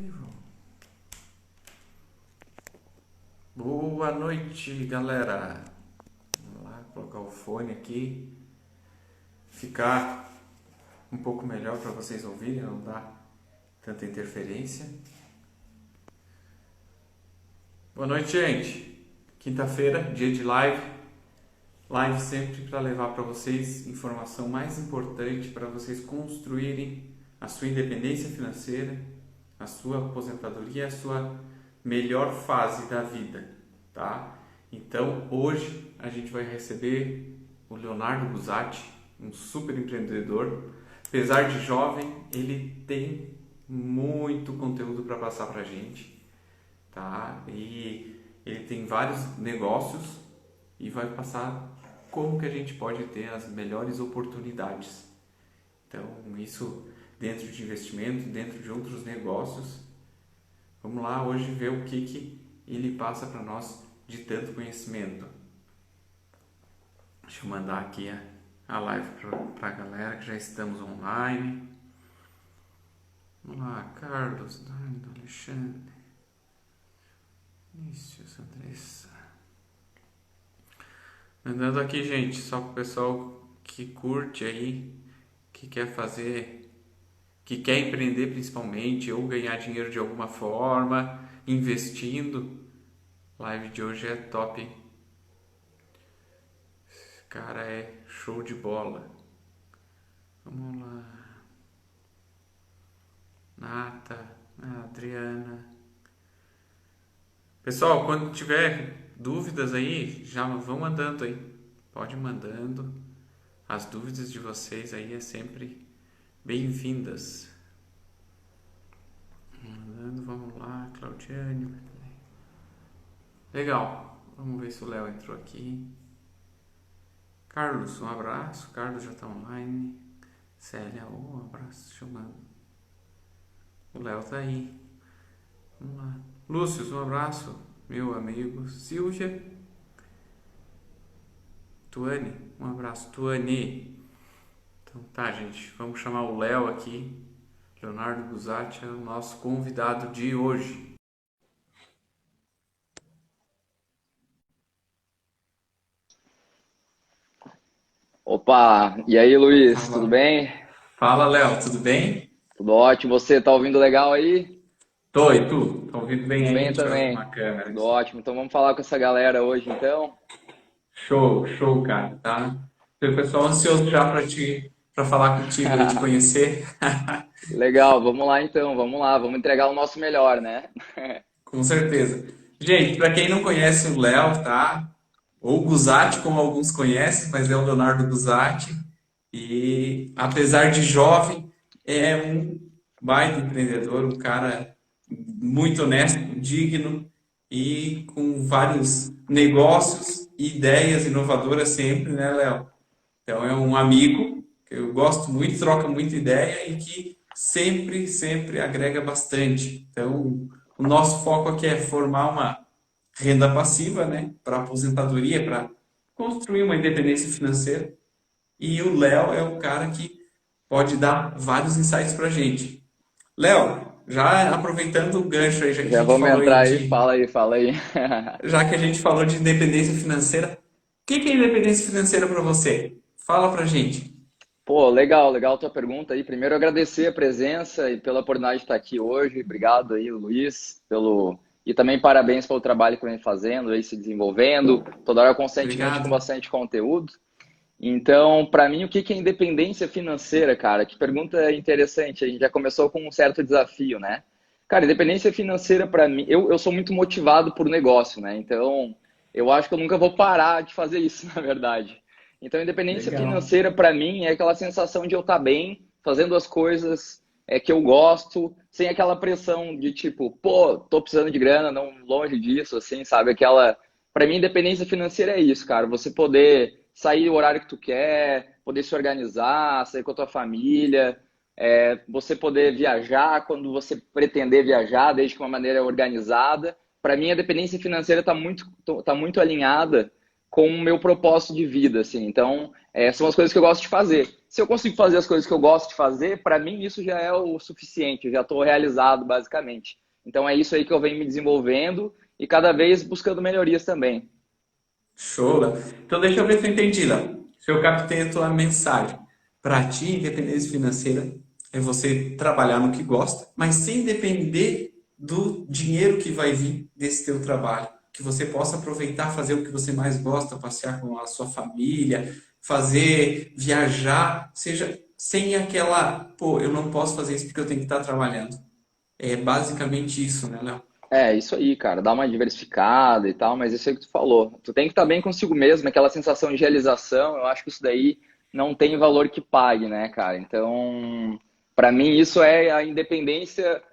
Vivo. Boa noite, galera. Vamos lá, colocar o fone aqui, ficar um pouco melhor para vocês ouvirem, não dá tanta interferência. Boa noite, gente. Quinta-feira, dia de live. Live sempre para levar para vocês informação mais importante para vocês construírem a sua independência financeira, a sua aposentadoria, a sua melhor fase da vida, tá? Então, hoje a gente vai receber o Leonardo Guzatti, um super empreendedor. Apesar de jovem, ele tem muito conteúdo para passar para a gente, tá? E ele tem vários negócios e vai passar como que a gente pode ter as melhores oportunidades. Então, isso dentro de investimento, dentro de outros negócios. Vamos lá hoje ver o que ele passa para nós de tanto conhecimento. Deixa eu mandar aqui a live para a galera que já estamos online. Vamos lá, Carlos, Dani, Alexandre, Vinícius, Andressa. Andando aqui, gente, só para o pessoal que curte aí, que quer fazer, que quer empreender principalmente, ou ganhar dinheiro de alguma forma, investindo. A live de hoje é top. Esse cara é show de bola. Vamos lá. Nata, Adriana. Pessoal, quando tiver dúvidas aí, já vão mandando aí. Pode ir mandando. As dúvidas de vocês aí é sempre bem-vindas. Mandando, vamos lá, Claudiane. Legal. Vamos ver se o Léo entrou aqui. Carlos, um abraço. Carlos já está online. Célia, um abraço. Deixa eu mandar. O Léo tá aí. Vamos lá. Lúcio, um abraço. Meu amigo. Silvia. Tuane, um abraço. Tuane. Então tá, gente. Vamos chamar o Léo aqui. Leonardo Guzatti é o nosso convidado de hoje. Opa, e aí Luiz, tudo Fala, bem? fala, Léo, tudo bem? Tudo ótimo, você tá ouvindo legal aí? Tô, e tu? Tá ouvindo bem Tudo aí? bem Deixa eu arrumar também, a câmera tudo aqui. ótimo. Então vamos falar com essa galera hoje então? Show, show, cara, tá? O pessoal ansioso já para falar contigo e te conhecer. Legal, vamos lá então, vamos lá, vamos entregar o nosso melhor, né? Com certeza. Gente, para quem não conhece o Léo, tá? Ou Guzatti, como alguns conhecem, mas é o Leonardo Guzatti. E apesar de jovem, é um baita empreendedor, um cara muito honesto, digno e com vários negócios e ideias inovadoras sempre, né, Léo? Então é um amigo que eu gosto muito, troca muita ideia e que sempre, sempre agrega bastante. Então, o nosso foco aqui é formar uma renda passiva, né, para aposentadoria, para construir uma independência financeira. E o Léo é o cara que pode dar vários insights para a gente. Léo, já aproveitando o gancho aí, Já vamos entrar aí, fala aí, fala aí. já que a gente falou de independência financeira, o que é independência financeira para você? Fala pra gente. Pô, legal, legal a tua pergunta aí. Primeiro agradecer a presença e pela oportunidade de estar aqui hoje. Obrigado aí, Luiz, pelo... E também parabéns pelo trabalho que vem fazendo aí, se desenvolvendo, toda hora constantemente com Obrigado. bastante conteúdo. Então, para mim, o que é independência financeira, cara? Que pergunta interessante. A gente já começou com um certo desafio, né? Cara, independência financeira, para mim, eu sou muito motivado por negócio, né? Então, eu acho que eu nunca vou parar de fazer isso, na verdade. Então, independência Legal. financeira, para mim, é aquela sensação de eu estar bem, fazendo as coisas que eu gosto, sem aquela pressão de tipo, pô, tô precisando de grana, não longe disso, assim, sabe? Aquela. Para mim, independência financeira é isso, cara. Você poder sair o horário que tu quer, poder se organizar, sair com a tua família, você poder viajar quando você pretender viajar, desde que de uma maneira organizada. Para mim, a dependência financeira tá muito alinhada com o meu propósito de vida, assim. Então, são as coisas que eu gosto de fazer. se eu consigo fazer as coisas que eu gosto de fazer, para mim isso já é o suficiente, eu já estou realizado, basicamente. Então é isso aí que eu venho me desenvolvendo e cada vez buscando melhorias também. Show, Léo. Então deixa eu ver se eu entendi, Léo. Se eu captei a tua mensagem. Para ti, independência financeira é você trabalhar no que gosta, mas sem depender do dinheiro que vai vir desse teu trabalho. Que você possa aproveitar, fazer o que você mais gosta, passear com a sua família, fazer, viajar, seja sem aquela, pô, eu não posso fazer isso porque eu tenho que estar trabalhando. É basicamente isso, né, Léo? É, isso aí, cara, dá uma diversificada e tal, mas isso aí que tu falou. Tu tem que estar bem consigo mesmo, aquela sensação de realização, eu acho que isso daí não tem valor que pague, né, cara? Então, para mim isso é a independência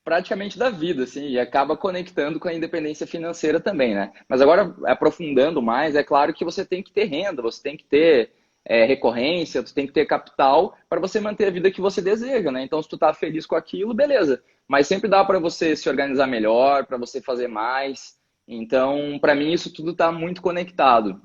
praticamente da vida, assim, e acaba conectando com a independência financeira também, né? Mas agora, aprofundando mais, é claro que você tem que ter renda, você tem que ter recorrência, você tem que ter capital para você manter a vida que você deseja, né? Então, se tu tá feliz com aquilo, beleza. Mas sempre dá para você se organizar melhor, para você fazer mais. Então, para mim, isso tudo está muito conectado.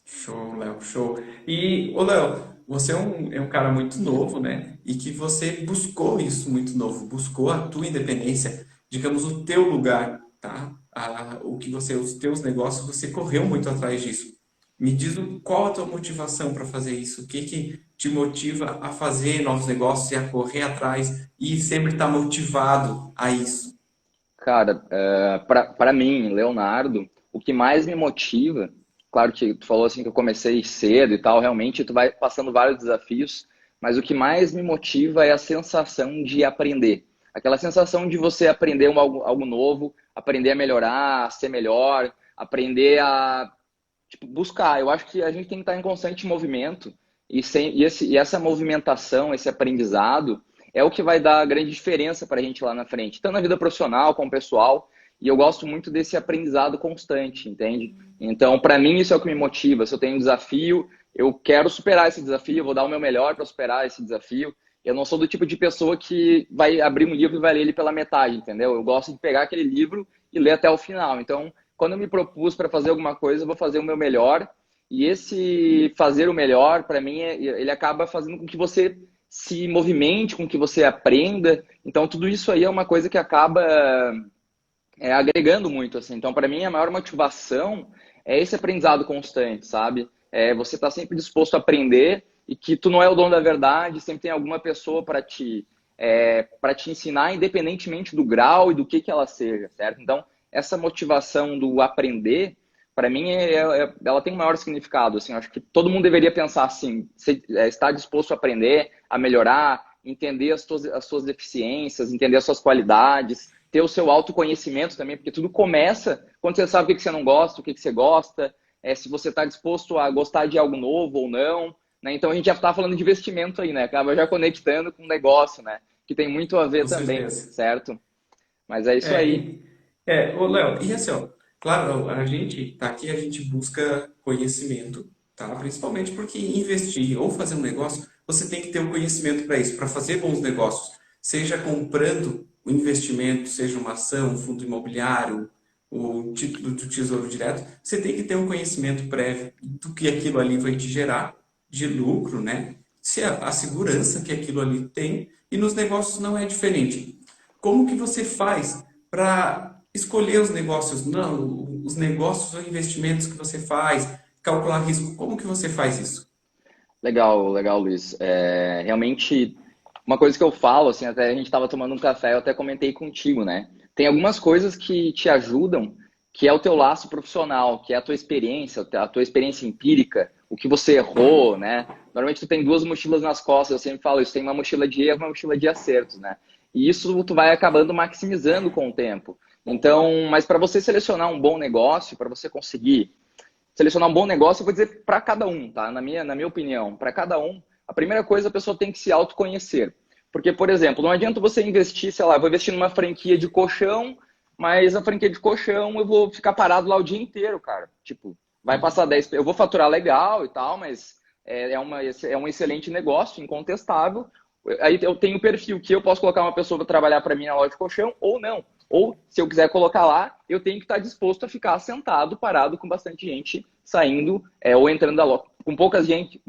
Show, Léo, show. E, ô Léo, você é um cara muito novo, né? E que você buscou isso muito novo, buscou a tua independência, digamos, o teu lugar, tá? O que você, os teus negócios, você correu muito atrás disso. Me diz qual a tua motivação para fazer isso? O que que te motiva a fazer novos negócios e a correr atrás e sempre estar motivado a isso? Cara, para mim, Leonardo, o que mais me motiva, claro que tu falou assim que eu comecei cedo e tal, realmente tu vai passando vários desafios, mas o que mais me motiva é a sensação de aprender. Aquela sensação de você aprender algo novo, aprender a melhorar, a ser melhor, aprender a tipo, buscar. Eu acho que a gente tem que estar em constante movimento e essa movimentação, esse aprendizado, é o que vai dar a grande diferença para a gente lá na frente, tanto na vida profissional como pessoal. E eu gosto muito desse aprendizado constante, entende? Então, para mim, isso é o que me motiva. Se eu tenho um desafio, eu quero superar esse desafio, eu vou dar o meu melhor para superar esse desafio. Eu não sou do tipo de pessoa que vai abrir um livro e vai ler ele pela metade, entendeu? Eu gosto de pegar aquele livro e ler até o final. Então, quando eu me propus para fazer alguma coisa, eu vou fazer o meu melhor. E esse fazer o melhor, para mim, ele acaba fazendo com que você se movimente, com que você aprenda. Então, tudo isso aí é uma coisa que acaba agregando muito, assim. Então, para mim, a maior motivação é esse aprendizado constante, sabe? É você estar sempre disposto a aprender e que tu não é o dono da verdade, sempre tem alguma pessoa para te ensinar, independentemente do grau e do que ela seja, certo? Então, essa motivação do aprender, para mim, ela tem um maior significado. Assim, eu acho que todo mundo deveria pensar assim, estar disposto a aprender, a melhorar, entender as suas deficiências, entender as suas qualidades, ter o seu autoconhecimento também, porque tudo começa quando você sabe o que você não gosta, o que você gosta, se você está disposto a gostar de algo novo ou não. Né? Então, a gente já está falando de investimento aí, né? Acaba já conectando com o negócio, né? Que tem muito a ver Com também, certeza. certo? Mas é isso É, aí. ô Léo, e assim, ó, claro, a gente tá aqui, a gente busca conhecimento, tá? Principalmente porque investir ou fazer um negócio, você tem que ter o conhecimento para isso, para fazer bons negócios, seja comprando o investimento, seja uma ação, um fundo imobiliário, o título do Tesouro Direto, você tem que ter um conhecimento prévio do que aquilo ali vai te gerar de lucro, né? Se a segurança que aquilo ali tem, e nos negócios não é diferente. Como que você faz para escolher os negócios, não, os negócios ou investimentos que você faz, calcular risco, como que você faz isso? Legal, legal, Luiz. Realmente, uma coisa que eu falo, assim, até a gente estava tomando um café, eu até comentei contigo, né? Tem algumas coisas que te ajudam, que é o teu laço profissional, que é a tua experiência empírica, o que você errou, né? Normalmente tu tem duas mochilas nas costas, eu sempre falo isso, tem uma mochila de erro e uma mochila de acertos, né? E isso tu vai acabando maximizando com o tempo. Então, mas para você selecionar um bom negócio, para você conseguir selecionar um bom negócio, eu vou dizer para cada um, tá? Na minha opinião, para cada um, a primeira coisa a pessoa tem que se autoconhecer. Porque, por exemplo, não adianta você investir, sei lá, eu vou investir numa franquia de colchão, mas a franquia de colchão eu vou ficar parado lá o dia inteiro, cara. Tipo, vai passar 10, eu vou faturar legal e tal, mas é um excelente negócio, incontestável. Aí eu tenho o perfil que eu posso colocar uma pessoa para trabalhar para mim na loja de colchão ou não. Ou, se eu quiser colocar lá, eu tenho que estar disposto a ficar sentado, parado, com bastante gente saindo ou entrando pouca gente,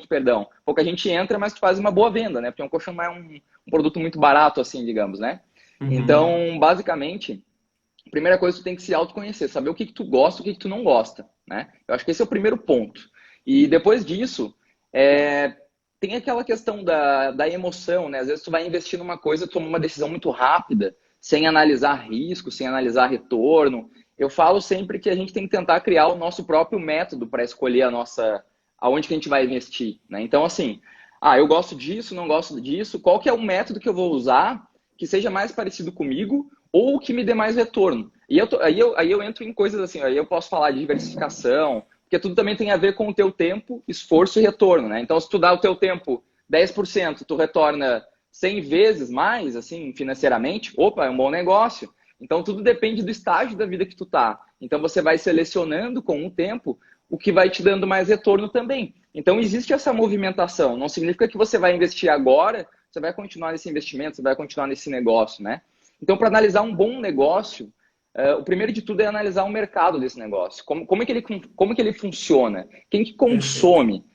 perdão. Pouca gente entra, mas tu faz uma boa venda, né? Porque um colchão não é um produto muito barato, assim, digamos, né? Uhum. Então, basicamente, a primeira coisa tu tem que se autoconhecer, saber o que que tu gosta, o que que tu não gosta, né? Eu acho que esse é o primeiro ponto. E depois disso, é, tem aquela questão da emoção, né? Às vezes tu vai investir numa coisa, toma uma decisão muito rápida, sem analisar risco, sem analisar retorno. Eu falo sempre que a gente tem que tentar criar o nosso próprio método para escolher aonde que a gente vai investir, né? Então, assim, eu gosto disso, não gosto disso, qual que é o método que eu vou usar que seja mais parecido comigo ou que me dê mais retorno? E aí eu entro em coisas assim, aí eu posso falar de diversificação, porque tudo também tem a ver com o teu tempo, esforço e retorno, né? Então, se tu dá o teu tempo 10%, tu retorna 100 vezes mais, assim, financeiramente, opa, é um bom negócio. Então, tudo depende do estágio da vida que tu tá. Então, você vai selecionando com o tempo o que vai te dando mais retorno também. Então, existe essa movimentação. Não significa que você vai investir agora, você vai continuar nesse investimento, você vai continuar nesse negócio, né? Então, para analisar um bom negócio, o primeiro de tudo é analisar o mercado desse negócio. Como que ele funciona? Quem que Perfeito. consome?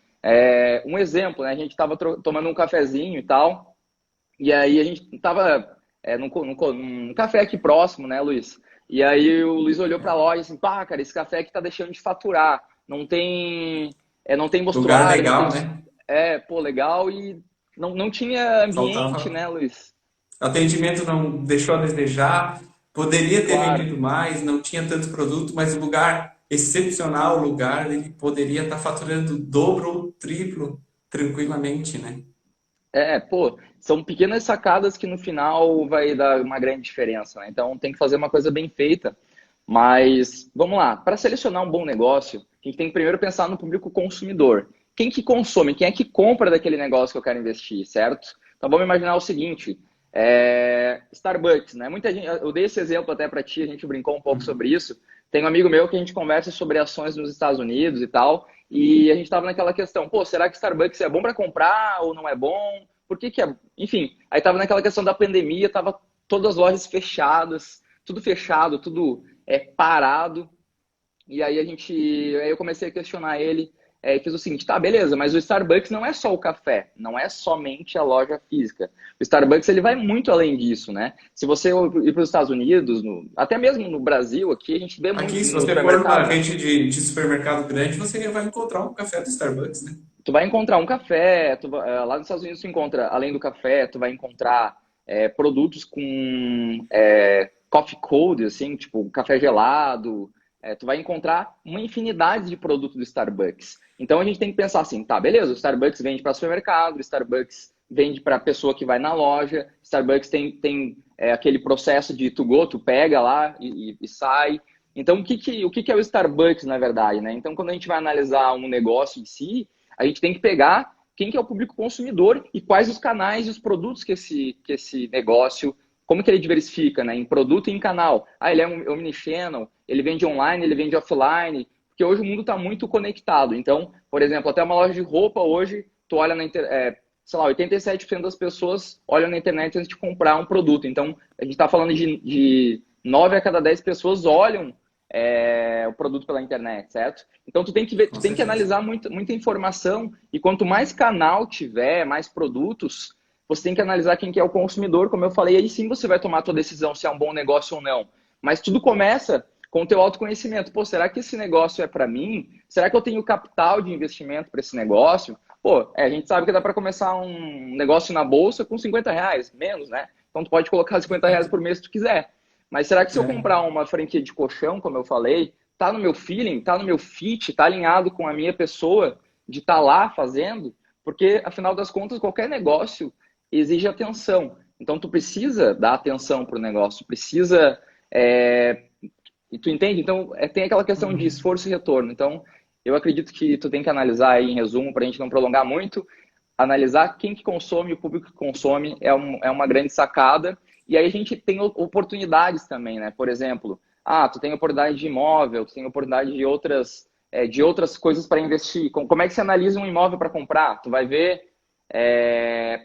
Um exemplo, né? A gente estava tomando um cafezinho e tal, e aí a gente estava num café aqui próximo, né, Luiz? E aí o Luiz olhou para a loja e assim, pá, cara, esse café aqui tá deixando de faturar. Não tem Lugar mostruário, não tem... legal, né? Pô, legal. E não tinha ambiente, Faltava. né, Luiz? Atendimento não deixou a desejar, poderia ter Claro. vendido mais, não tinha tanto produto, mas o lugar, excepcional lugar, ele poderia estar faturando o dobro ou triplo tranquilamente, né? Pô, são pequenas sacadas que no final vai dar uma grande diferença, né? Então tem que fazer uma coisa bem feita. Mas vamos lá, para selecionar um bom negócio, a gente tem que primeiro pensar no público consumidor. Quem que consome? Quem é que compra daquele negócio que eu quero investir, certo? Então vamos imaginar o seguinte: Starbucks, né? Muita gente, eu dei esse exemplo até para ti, a gente brincou um pouco sobre isso. Tem um amigo meu que a gente conversa sobre ações nos Estados Unidos e tal, e a gente estava naquela questão, pô, será que Starbucks é bom para comprar ou não é bom? Por que que é? Enfim, aí estava naquela questão da pandemia, tava todas as lojas fechadas, tudo fechado, tudo parado. E aí eu comecei a questionar ele, fiz o seguinte, tá, beleza, mas o Starbucks não é só o café, não é somente a loja física. O Starbucks ele vai muito além disso, né? Se você ir para os Estados Unidos, até mesmo no Brasil, aqui a gente vê Aqui, muito se no você for numa supermercado, né? rede de supermercado grande, você vai encontrar um café do Starbucks, né? Tu vai encontrar um café, lá nos Estados Unidos tu encontra, além do café, tu vai encontrar produtos com coffee cold, assim, tipo café gelado. Tu vai encontrar uma infinidade de produtos do Starbucks. Então a gente tem que pensar assim, tá, beleza, o Starbucks vende para supermercado, o Starbucks vende para a pessoa que vai na loja, Starbucks tem aquele processo de to go, tu pega lá e sai. Então o que é o Starbucks, na verdade, né? Então quando a gente vai analisar um negócio em si, a gente tem que pegar quem que é o público consumidor e quais os canais e os produtos que esse negócio, como que ele diversifica, né? Em produto e em canal. Ele é um omnichannel, ele vende online, ele vende offline, porque hoje o mundo está muito conectado. Então, por exemplo, até uma loja de roupa hoje, tu olha na internet, sei lá, 87% das pessoas olham na internet antes de comprar um produto. Então, a gente está falando de 9 a cada 10 pessoas olham o produto pela internet, certo? Então tu tem que ver, Com tu tem que certeza. analisar muita informação e quanto mais canal tiver, mais produtos, você tem que analisar quem que é o consumidor, como eu falei, aí sim você vai tomar a tua decisão se é um bom negócio ou não. Mas tudo começa com o teu autoconhecimento. Pô, será que esse negócio é para mim? Será que eu tenho capital de investimento para esse negócio? Pô, a gente sabe que dá para começar um negócio na bolsa com R$ 50, menos, né? Então tu pode colocar R$ 50 por mês se tu quiser. Mas será que se eu É, comprar uma franquia de colchão, como eu falei, tá no meu feeling, tá no meu fit, tá alinhado com a minha pessoa de estar lá fazendo? Porque, afinal das contas, qualquer negócio exige atenção. Então, tu precisa dar atenção para o negócio, precisa. E tu entende? Então, tem aquela questão de uhum. esforço e retorno. Então, eu acredito que tu tem que analisar aí, em resumo, para a gente não prolongar muito, analisar quem que consome, o público que consome é uma grande sacada. E aí a gente tem oportunidades também, né? Por exemplo, tu tem oportunidade de imóvel, tu tem oportunidade de outras coisas para investir. Como é que você analisa um imóvel para comprar? Tu vai ver é,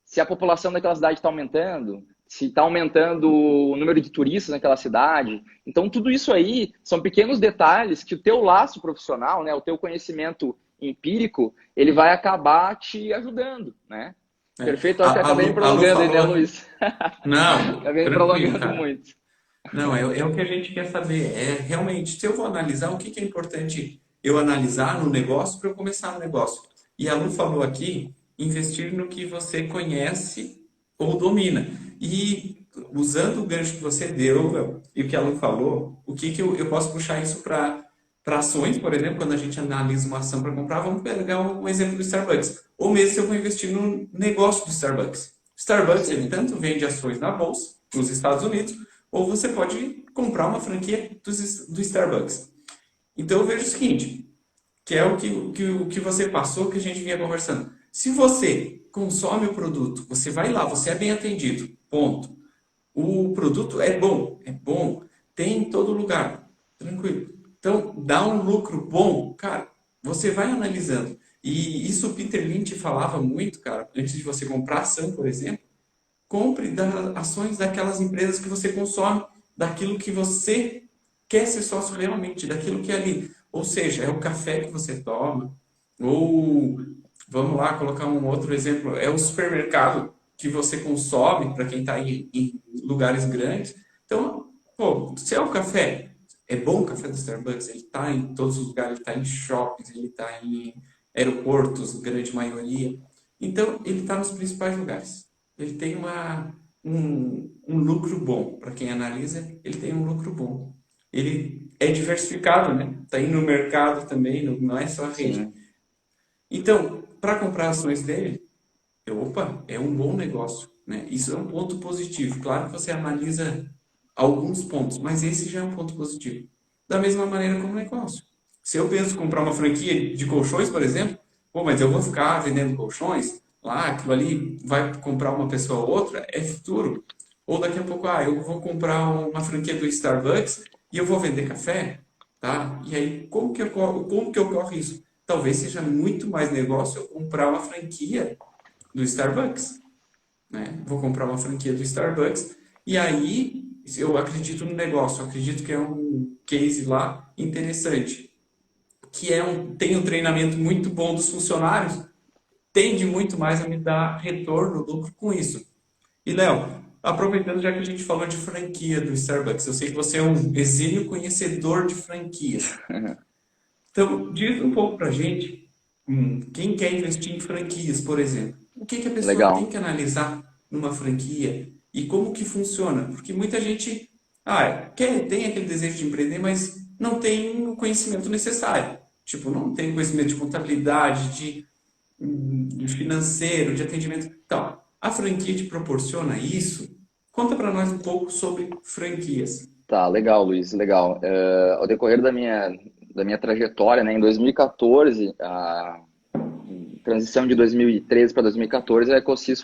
se a população daquela cidade está aumentando, se está aumentando o número de turistas naquela cidade. Então, tudo isso aí são pequenos detalhes que o teu laço profissional, né, o teu conhecimento empírico, ele vai acabar te ajudando, né? É. Perfeito, eu acho que acabei me A Lu prolongando aí, né, falou. Luiz? Não, Acabei me tranquilo, prolongando cara. muito. Não, é o que a gente quer saber. É realmente, se eu vou analisar, o que que é importante eu analisar no negócio para eu começar no negócio? E a Lu falou aqui, investir no que você conhece ou domina. E usando o gancho que você deu, Léo, e o que a Lu falou, o que que eu posso puxar isso para ações, por exemplo, quando a gente analisa uma ação para comprar, vamos pegar um exemplo do Starbucks. Ou mesmo se eu vou investir no negócio do Starbucks. Starbucks, ele Sim, tanto vende ações na bolsa, nos Estados Unidos, ou você pode comprar uma franquia do Starbucks. Então eu vejo o seguinte, que é o que você passou, que a gente vinha conversando. Se você consome o produto, você vai lá, você é bem atendido, ponto. O produto é bom, tem em todo lugar, tranquilo. Então, dá um lucro bom, cara, você vai analisando. E isso o Peter Lynch falava muito, cara, antes de você comprar ação, por exemplo, compre ações daquelas empresas que você consome, daquilo que você quer ser sócio realmente, daquilo que é ali. Ou seja, é o café que você toma, ou vamos lá, colocar um outro exemplo, é o supermercado que você consome para quem está em lugares grandes. Então, pô, se é o café, é bom o café do Starbucks, ele está em todos os lugares, ele está em shoppings, ele está em aeroportos, grande maioria. Então, ele está nos principais lugares. Ele tem um lucro bom. Para quem analisa, ele tem um lucro bom. Ele é diversificado, né? Está aí no mercado também, não é só a rede. sim. Então, para comprar ações dele, opa, é um bom negócio, né? Isso é um ponto positivo. Claro que você analisa alguns pontos, mas esse já é um ponto positivo. Da mesma maneira como negócio. Se eu penso em comprar uma franquia de colchões, por exemplo, pô, mas eu vou ficar vendendo colchões lá, aquilo ali vai comprar uma pessoa ou outra, é futuro. Ou daqui a pouco, eu vou comprar uma franquia do Starbucks e eu vou vender café, tá? E aí, como que ocorre isso? Talvez seja muito mais negócio eu comprar uma franquia do Starbucks, né? Vou comprar uma franquia do Starbucks e aí eu acredito no negócio, eu acredito que é um case lá interessante, que tem um treinamento muito bom dos funcionários, tende muito mais a me dar retorno, lucro com isso. E Léo, aproveitando já que a gente falou de franquia do Starbucks, eu sei que você é um exímio conhecedor de franquias. Então, diz um pouco pra gente, quem quer investir em franquias, por exemplo, o que que a pessoa tem Legal. que analisar numa franquia e como que funciona? Porque muita gente, tem aquele desejo de empreender, mas não tem o conhecimento necessário. Tipo, não tem conhecimento de contabilidade, de financeiro, de atendimento. Então, a franquia te proporciona isso? Conta para nós um pouco sobre franquias. Tá, legal, Luiz, legal. Ao decorrer da minha trajetória, né, em 2014, a transição de 2013 para 2014, a Ecosys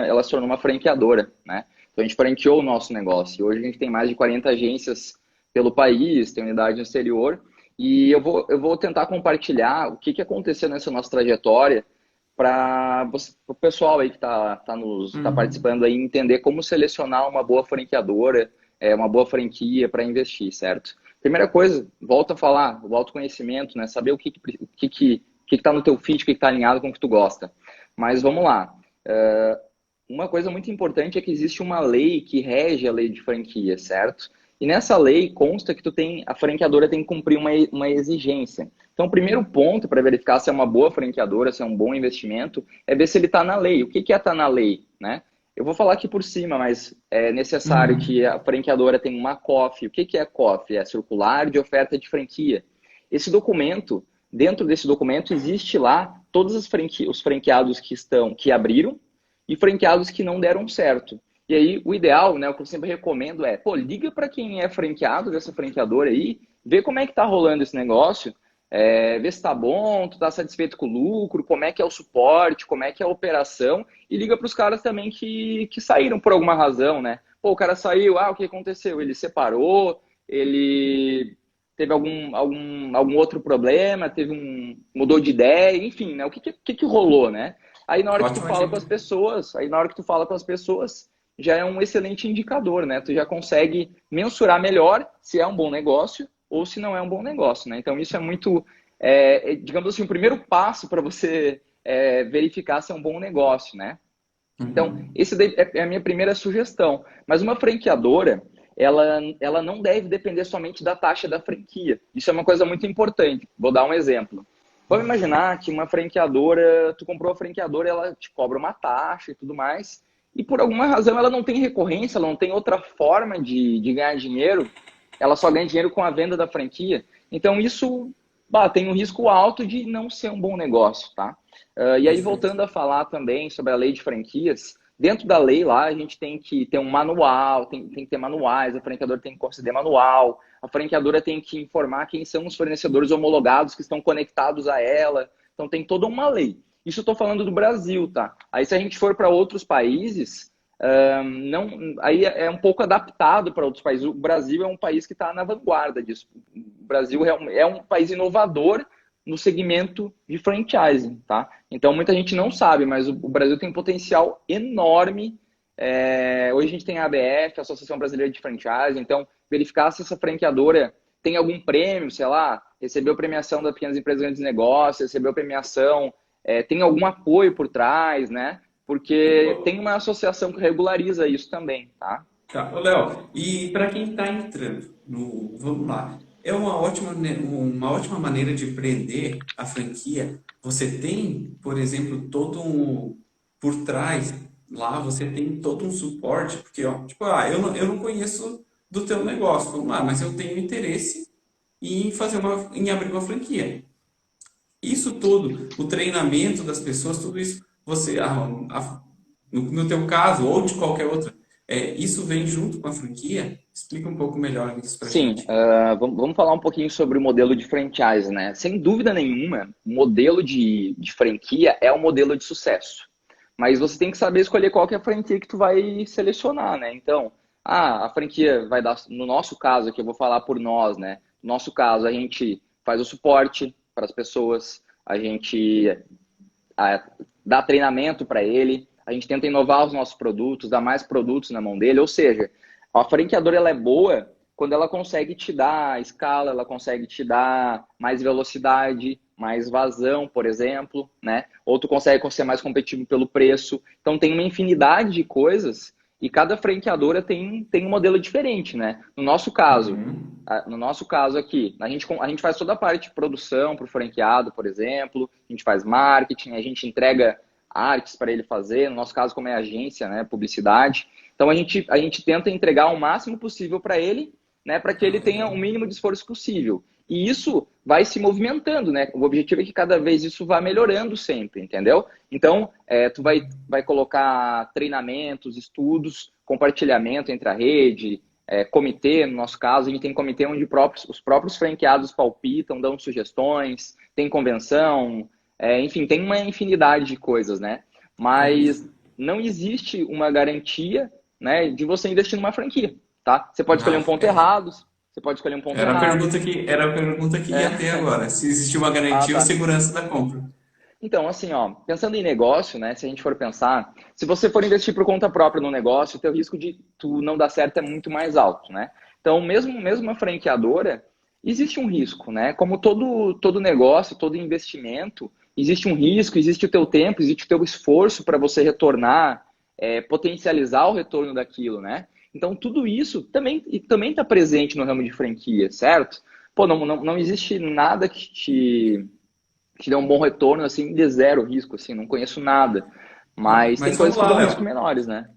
ela se tornou uma franqueadora, né? Então a gente franqueou o nosso negócio. E hoje a gente tem mais de 40 agências pelo país, tem unidade no exterior. E eu vou tentar compartilhar o que aconteceu nessa nossa trajetória para o pessoal aí que tá Uhum. participando aí entender como selecionar uma boa franqueadora, uma boa franquia para investir, certo? Primeira coisa, volto a falar, o autoconhecimento, né? Saber o que está no teu feed, o que está alinhado com o que tu gosta. Mas vamos lá. Uma coisa muito importante é que existe uma lei que rege a lei de franquia, certo? E nessa lei consta que a franqueadora tem que cumprir uma exigência. Então, o primeiro ponto para verificar se é uma boa franqueadora, se é um bom investimento, é ver se ele está na lei. O que é estar na lei, né? Eu vou falar aqui por cima, mas é necessário que Uhum. a franqueadora tenha uma COF. O que é COF? É Circular de Oferta de Franquia. Esse documento, dentro desse documento, existe lá todos os franqueados que abriram e franqueados que não deram certo. E aí, o ideal, né, o que eu sempre recomendo é, pô, liga para quem é franqueado dessa franqueadora aí, vê como é que tá rolando esse negócio, vê se tá bom, tu tá satisfeito com o lucro, como é que é o suporte, como é que é a operação, e liga para os caras também que saíram por alguma razão, né? Pô, o cara saiu, o que aconteceu? Ele separou, ele teve algum outro problema, mudou de ideia, enfim, né? O que rolou, né? Aí na hora que tu Ótima fala com dica. as pessoas, aí na hora que tu fala com as pessoas, já é um excelente indicador, né? Tu já consegue mensurar melhor se é um bom negócio ou se não é um bom negócio, né? Então isso digamos assim, o primeiro passo para você verificar se é um bom negócio, né? Então, Uhum. esse daí é a minha primeira sugestão. Mas uma franqueadora, ela não deve depender somente da taxa da franquia. Isso é uma coisa muito importante. Vou dar um exemplo. Vamos imaginar que uma franqueadora, tu comprou a franqueadora, ela te cobra uma taxa e tudo mais, e por alguma razão ela não tem recorrência, ela não tem outra forma de ganhar dinheiro, ela só ganha dinheiro com a venda da franquia. Então isso tem um risco alto de não ser um bom negócio, tá? E aí, Perfeito. voltando a falar também sobre a lei de franquias, dentro da lei lá, a gente tem que ter um manual, tem que ter manuais, a franqueadora tem que conceder manual, a franqueadora tem que informar quem são os fornecedores homologados que estão conectados a ela. Então, tem toda uma lei. Isso eu estou falando do Brasil, tá? Aí, se a gente for para outros países, não, aí é um pouco adaptado para outros países. O Brasil é um país que está na vanguarda disso. O Brasil é um país inovador no segmento de franchising, tá? Então, muita gente não sabe, mas o Brasil tem um potencial enorme. Hoje a gente tem a ABF, a Associação Brasileira de Franchising, então verificar se essa franqueadora tem algum prêmio, sei lá, recebeu premiação das Pequenas Empresas Grandes Negócios, recebeu premiação, tem algum apoio por trás, né? Porque tem uma associação que regulariza isso também, tá? Tá, ô Léo, e para quem está entrando no, vamos lá, é uma ótima maneira de prender a franquia. Você tem, por exemplo, por trás lá, você tem todo um suporte, porque, ó, tipo, eu não conheço do teu negócio, vamos lá, mas eu tenho interesse em abrir uma franquia. Isso tudo, o treinamento das pessoas, tudo isso, no teu caso, ou de qualquer outra, isso vem junto com a franquia? Explica um pouco melhor isso pra Sim, gente. vamos falar um pouquinho sobre o modelo de franchise, né? Sem dúvida nenhuma, o modelo de franquia é um modelo de sucesso. Mas você tem que saber escolher qual que é a franquia que tu vai selecionar, né? Então, a franquia vai dar, no nosso caso aqui, eu vou falar por nós, né? No nosso caso, a gente faz o suporte para as pessoas, a gente a, dá treinamento para ele, a gente tenta inovar os nossos produtos, dar mais produtos na mão dele, ou seja, a franqueadora ela é boa quando ela consegue te dar escala, ela consegue te dar mais velocidade, mais vazão, por exemplo, né? Ou tu consegue ser mais competitivo pelo preço. Então tem uma infinidade de coisas e cada franqueadora tem um modelo diferente, né? Uhum. No nosso caso aqui, a gente faz toda a parte de produção para o franqueado, por exemplo, a gente faz marketing, a gente entrega artes para ele fazer, no nosso caso, como é agência, né, publicidade. Então a gente tenta entregar o máximo possível para ele, né, para que Ah, ele tenha legal. o mínimo de esforço possível. E isso vai se movimentando, né? O objetivo é que cada vez isso vá melhorando sempre, entendeu? Então, vai colocar treinamentos, estudos, compartilhamento entre a rede, comitê, no nosso caso, a gente tem comitê onde os próprios franqueados palpitam, dão sugestões, tem convenção, enfim, tem uma infinidade de coisas, né? É Mas isso. não existe uma garantia, né, de você investir numa franquia, tá? Você pode escolher Ah, um ponto errado, você pode escolher um ponto errado. era a pergunta que ia ter É, agora. Se existe uma ah, garantia ou tá. segurança da compra. Então, assim, ó, pensando em negócio, né, se a gente for pensar, se você for investir por conta própria no negócio, o teu risco de tu não dar certo é muito mais alto, né? Então, mesmo uma franqueadora, existe um risco, né? Como todo negócio, todo investimento, existe um risco, existe o teu tempo, existe o teu esforço para você retornar, potencializar o retorno daquilo, né? Então, tudo isso também está presente no ramo de franquia, certo? Pô, não existe nada que dê um bom retorno, assim, de zero risco, assim, não conheço nada. Mas tem Mas vamos coisas que lá, dão risco Léo. menores, né?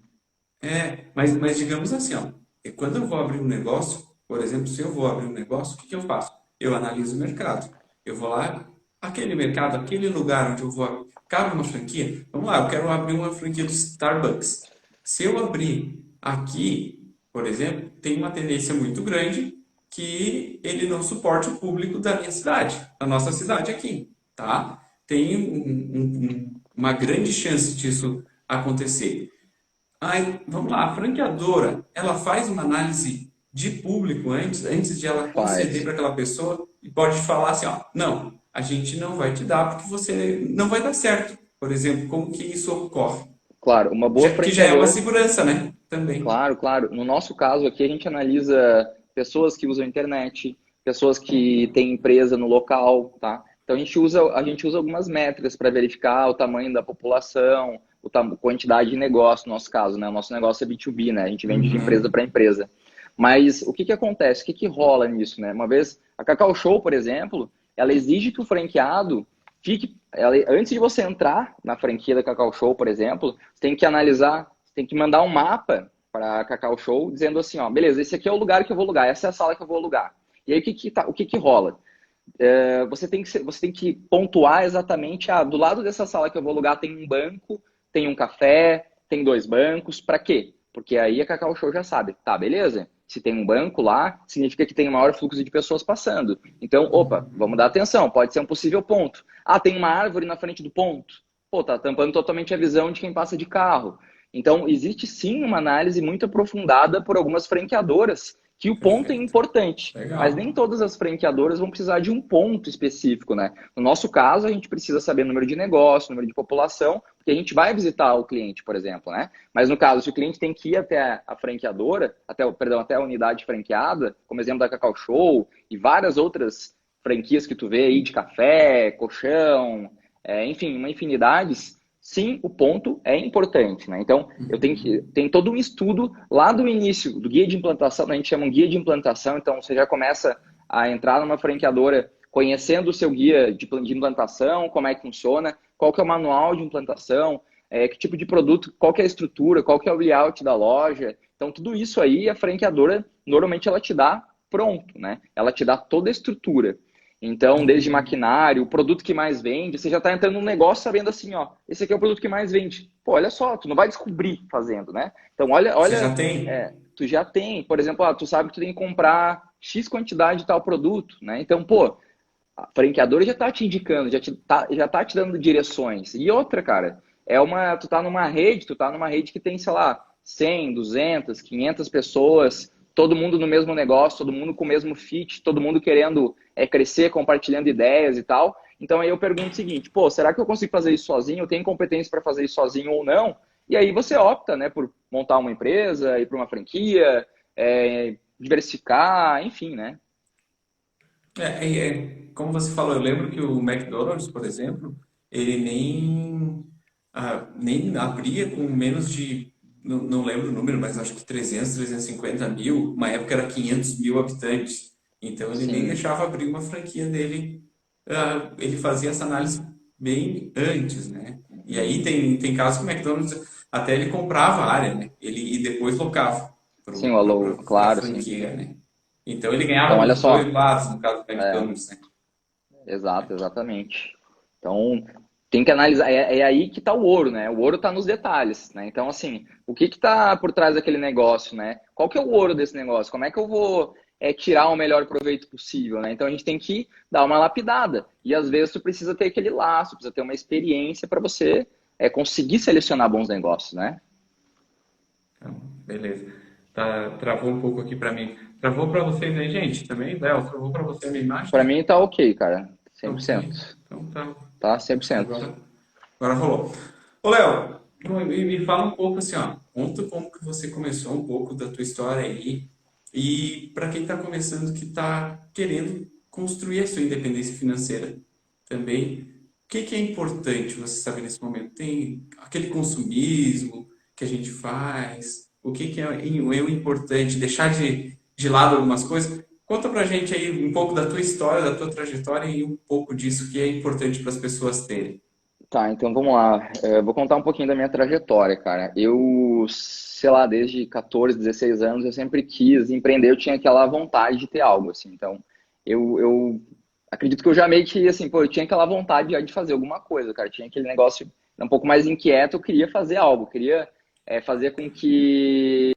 Mas digamos assim, ó, quando eu vou abrir um negócio, por exemplo, se eu vou abrir um negócio, o que que eu faço? Eu analiso o mercado. Eu vou lá, aquele mercado, aquele lugar onde eu vou, cabe uma franquia? Vamos lá, eu quero abrir uma franquia do Starbucks. Se eu abrir aqui, por exemplo, tem uma tendência muito grande que ele não suporte o público da minha cidade, da nossa cidade aqui, tá? Tem uma grande chance disso acontecer. Aí, vamos lá, a franqueadora, ela faz uma análise de público antes de ela conceder Faz. para aquela pessoa e pode falar assim, ó, não, a gente não vai te dar porque você não vai dar certo. Por exemplo, como que isso ocorre? Claro, uma boa Que já é uma franqueadora, segurança, né? Também. claro, claro. No nosso caso aqui, a gente analisa pessoas que usam internet, pessoas que têm empresa no local, tá? Então a gente usa algumas métricas para verificar o tamanho da população, quantidade de negócio, no nosso caso, né? O nosso negócio é B2B, né? A gente vende de empresa Uhum. para empresa. Mas o que que acontece? O que que rola nisso, né? Uma vez, a Cacau Show, por exemplo, ela exige que o franqueado antes de você entrar na franquia da Cacau Show, por exemplo, você tem que analisar, você tem que mandar um mapa para a Cacau Show dizendo assim, ó, beleza, esse aqui é o lugar que eu vou alugar, essa é a sala que eu vou alugar. E aí o que que rola? Você tem que pontuar exatamente, do lado dessa sala que eu vou alugar tem um banco, tem um café, tem dois bancos, para quê? Porque aí a Cacau Show já sabe, tá, beleza? Se tem um banco lá, significa que tem um maior fluxo de pessoas passando. Então, opa, vamos dar atenção, pode ser um possível ponto. Ah, tem uma árvore na frente do ponto. Pô, tá tampando totalmente a visão de quem passa de carro. Então, existe sim uma análise muito aprofundada por algumas franqueadoras que o ponto é Perfeito. importante, mas Legal. nem todas as franqueadoras vão precisar de um ponto específico, né? No nosso caso, a gente precisa saber o número de negócio, número de população, porque a gente vai visitar o cliente, por exemplo, né? Mas no caso, se o cliente tem que ir até a franqueadora, até a unidade franqueada, como exemplo da Cacau Show e várias outras franquias que tu vê aí de café, colchão, enfim, uma infinidades. Sim, o ponto é importante, né? Então, Uhum. tem todo um estudo lá do início, do guia de implantação, a gente chama um guia de implantação, então você já começa a entrar numa franqueadora conhecendo o seu guia de implantação, como é que funciona, qual que é o manual de implantação, que tipo de produto, qual que é a estrutura, qual que é o layout da loja. Então, tudo isso aí, a franqueadora, normalmente ela te dá pronto, né? Ela te dá toda a estrutura. Então, desde Entendi. maquinário, o produto que mais vende, você já está entrando num negócio sabendo assim, ó, esse aqui é o produto que mais vende. Pô, olha só, tu não vai descobrir fazendo, né? Então, Você já tem? tu já tem, por exemplo, tu sabe que tu tem que comprar X quantidade de tal produto, né? Então, pô, a franqueadora já está te indicando, já tá te dando direções. E outra, cara, tu tá numa rede que tem, sei lá, 100, 200, 500 pessoas, todo mundo no mesmo negócio, todo mundo com o mesmo fit, todo mundo querendo crescer, compartilhando ideias e tal. Então aí eu pergunto o seguinte, pô, será que eu consigo fazer isso sozinho? Eu tenho competência para fazer isso sozinho ou não? E aí você opta, né, por montar uma empresa, ir para uma franquia, diversificar, enfim, né? Como você falou, eu lembro que o McDonald's, por exemplo, ele nem abria com menos de, não lembro o número, mas acho que 350 mil, uma época era 500 mil habitantes. Então ele nem Sim. deixava abrir uma franquia dele, ele fazia essa análise bem antes, né? E aí tem casos que o McDonald's até ele comprava a área, né? E depois locava Sim, o para Alô, a claro, sim. franquia, né? Então ele Então, ganhava olha dos dois só. lados, no caso do É, McDonald's, né? exato, exatamente. Então, tem que analisar. É aí que está o ouro, né? O ouro está nos detalhes, né? Então, assim, o que está por trás daquele negócio, né? Qual que é o ouro desse negócio? Como é que eu vou tirar o melhor proveito possível, né? Então, a gente tem que dar uma lapidada. E, às vezes, tu precisa ter aquele laço, precisa ter uma experiência para você conseguir selecionar bons negócios, né? Então, beleza. Travou um pouco aqui para mim. Travou para vocês aí, gente? Também, Léo, travou para você a minha Para imagem? mim, tá ok, cara. Tá 100%. ok. Então tá. Tá Acho que 100%. agora rolou. Ô, Léo, me fala um pouco assim, ó. Conta como que você começou um pouco da tua história aí. E para quem está começando, que está querendo construir a sua independência financeira também, o que que é importante você saber nesse momento? Tem aquele consumismo que a gente faz? O que que é o importante? Deixar de lado algumas coisas? Conta pra gente aí um pouco da tua história, da tua trajetória e um pouco disso que é importante para as pessoas terem. Tá, então vamos lá. Vou contar um pouquinho da minha trajetória, cara. Eu, sei lá, desde 14, 16 anos, eu sempre quis empreender, eu tinha aquela vontade de ter algo, assim. Então, eu acredito que eu já meio que, assim, pô, eu tinha aquela vontade já de fazer alguma coisa, cara. Tinha aquele negócio um pouco mais inquieto, eu queria fazer algo, eu queria fazer com que.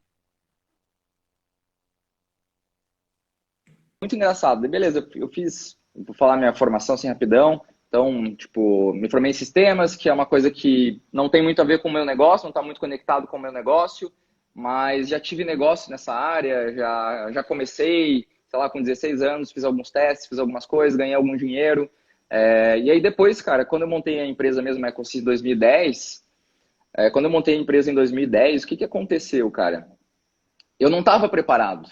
Muito engraçado. Beleza, eu fiz, vou falar minha formação assim rapidão. Então, tipo, me formei em sistemas, que é uma coisa que não tem muito a ver com o meu negócio, não está muito conectado com o meu negócio, mas já tive negócio nessa área, já comecei, sei lá, com 16 anos, fiz alguns testes, fiz algumas coisas, ganhei algum dinheiro. E aí depois, cara, quando eu montei a empresa mesmo, a EcoSys 2010, quando eu montei a empresa em 2010, o que que aconteceu, cara? Eu não estava preparado.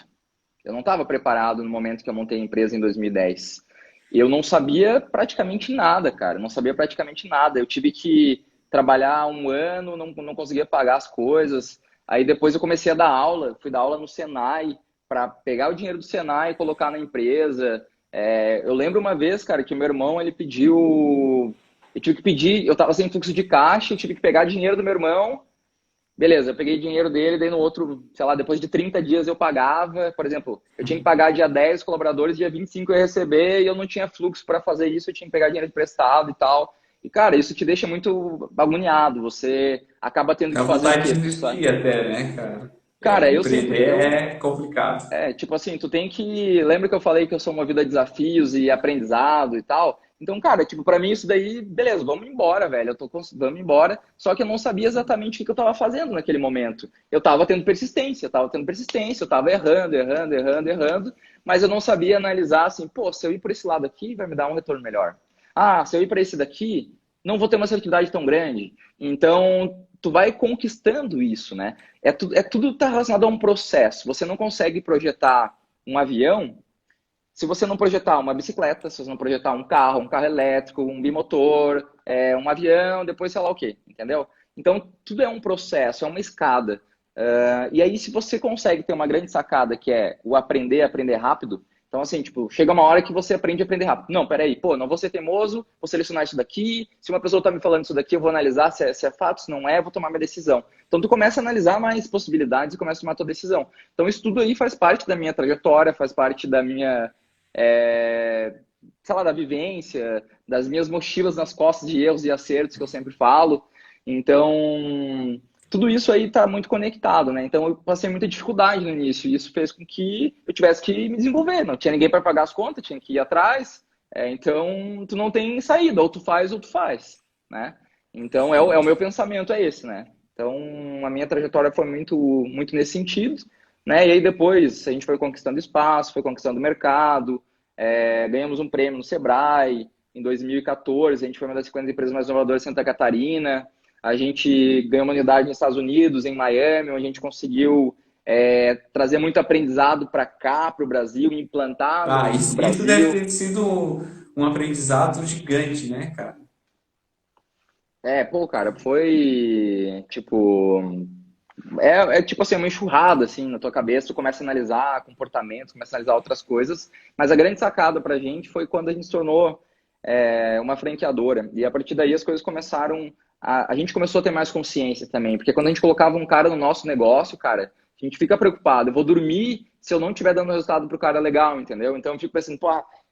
Eu não estava preparado no momento que eu montei a empresa em 2010. eu não sabia praticamente nada, cara. Não sabia praticamente nada. Eu tive que trabalhar um ano, não conseguia pagar as coisas. Aí depois eu comecei a dar aula, fui dar aula no Senai, para pegar o dinheiro do Senai e colocar na empresa. Eu lembro uma vez, cara, que o meu irmão, ele pediu. Eu tive que pedir, eu tava sem fluxo de caixa, eu tive que pegar dinheiro do meu irmão. Beleza, eu peguei dinheiro dele, daí no outro, sei lá, depois de 30 dias eu pagava, por exemplo, eu tinha que pagar dia 10 os colaboradores, dia 25 eu ia receber e eu não tinha fluxo para fazer isso, eu tinha que pegar dinheiro emprestado e tal. E, cara, isso te deixa muito agoniado, você acaba tendo Dá que fazer o vontade quê? de Tu sai. desistir até, né, cara? Cara, eu sempre, Empreender é complicado. tipo assim, tu tem que. Lembra que eu falei que eu sou movido a desafios e aprendizado e tal? Então, cara, tipo, pra mim isso daí, beleza, vamos embora, velho. Vamos embora. Só que eu não sabia exatamente o que eu tava fazendo naquele momento. Eu tava errando, errando, errando, errando, mas eu não sabia analisar assim, pô, se eu ir por esse lado aqui, vai me dar um retorno melhor. Ah, se eu ir para esse daqui, não vou ter uma assertividade tão grande. Então, tu vai conquistando isso, né? Tudo tá relacionado a um processo. Você não consegue projetar um avião se você não projetar uma bicicleta, se você não projetar um carro elétrico, um bimotor, um avião, depois sei lá o quê, entendeu? Então, tudo é um processo, é uma escada. E aí, se você consegue ter uma grande sacada, que é o aprender rápido, então, assim, tipo, chega uma hora que você aprende a aprender rápido. Não, peraí, pô, não vou ser teimoso, vou selecionar isso daqui. Se uma pessoa tá me falando isso daqui, eu vou analisar se é fato, se não é, vou tomar minha decisão. Então, tu começa a analisar mais possibilidades e começa a tomar tua decisão. Então, isso tudo aí faz parte da minha trajetória, faz parte da minha, sei lá, da vivência, das minhas mochilas nas costas de erros e acertos que eu sempre falo. Então, tudo isso aí está muito conectado, né? Então, eu passei muita dificuldade no início e isso fez com que eu tivesse que me desenvolver. Não tinha ninguém para pagar as contas, tinha que ir atrás. Então, tu não tem saída, ou tu faz, né? Então, é o meu pensamento, é esse, né? Então, a minha trajetória foi muito nesse sentido, né? E aí depois a gente foi conquistando espaço, foi conquistando mercado, ganhamos um prêmio no Sebrae. Em 2014, a gente foi uma das 50 empresas mais inovadoras de Santa Catarina. A gente ganhou uma unidade nos Estados Unidos, em Miami, onde a gente conseguiu trazer muito aprendizado para cá, para o Brasil, implantar Ah, no isso deve Brasil. ter sido um aprendizado gigante, né, cara? Pô, cara, foi tipo. É tipo assim, uma enxurrada assim na tua cabeça, tu começa a analisar comportamentos, começa a analisar outras coisas. Mas a grande sacada pra gente foi quando a gente se tornou uma franqueadora. E a partir daí as coisas começaram. A gente começou a ter mais consciência também. Porque quando a gente colocava um cara no nosso negócio, cara, a gente fica preocupado. Eu vou dormir se eu não estiver dando resultado pro cara legal, entendeu? Então eu fico pensando, pô,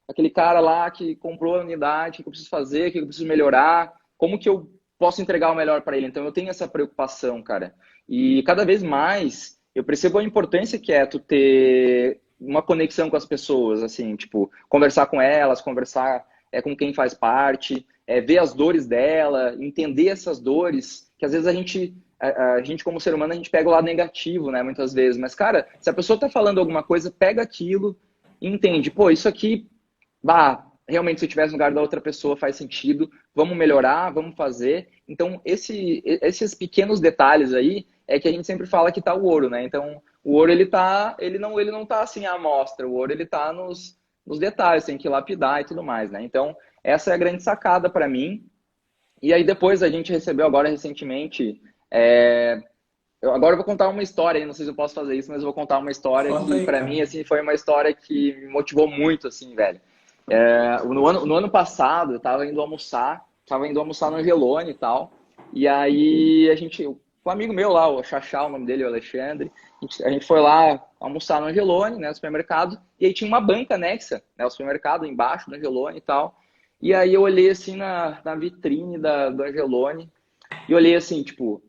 aquele cara lá que comprou a unidade, o que eu preciso fazer, o que eu preciso melhorar, como que eu posso entregar o melhor para ele? Então eu tenho essa preocupação, cara. E cada vez mais eu percebo a importância que é tu ter uma conexão com as pessoas, assim, tipo, conversar com elas, conversar com quem faz parte, ver as dores dela, entender essas dores, que às vezes a gente como ser humano, a gente pega o lado negativo, né, muitas vezes. Mas, cara, se a pessoa tá falando alguma coisa, pega aquilo e entende, pô, isso aqui, bah, realmente se eu tivesse no lugar da outra pessoa faz sentido, vamos melhorar, vamos fazer. Então, esses pequenos detalhes aí é que a gente sempre fala que tá o ouro, né? Então, o ouro ele não tá assim à mostra, o ouro ele tá nos detalhes, tem que lapidar e tudo mais, né? Então, essa é a grande sacada para mim. E aí depois a gente recebeu agora recentemente, agora eu vou contar uma história, aí, não sei se eu posso fazer isso, mas eu vou contar uma história Conta que aí, para cara. mim assim foi uma história que me motivou muito, assim, velho. No ano passado, eu tava indo almoçar no Angelone e tal. E aí um amigo meu lá, o Xaxá, o nome dele, o Alexandre, a gente foi lá almoçar no Angelone, né, no supermercado, e aí tinha uma banca anexa, né, o supermercado embaixo do Angelone e tal. E aí eu olhei assim na vitrine do Angelone e olhei assim, tipo,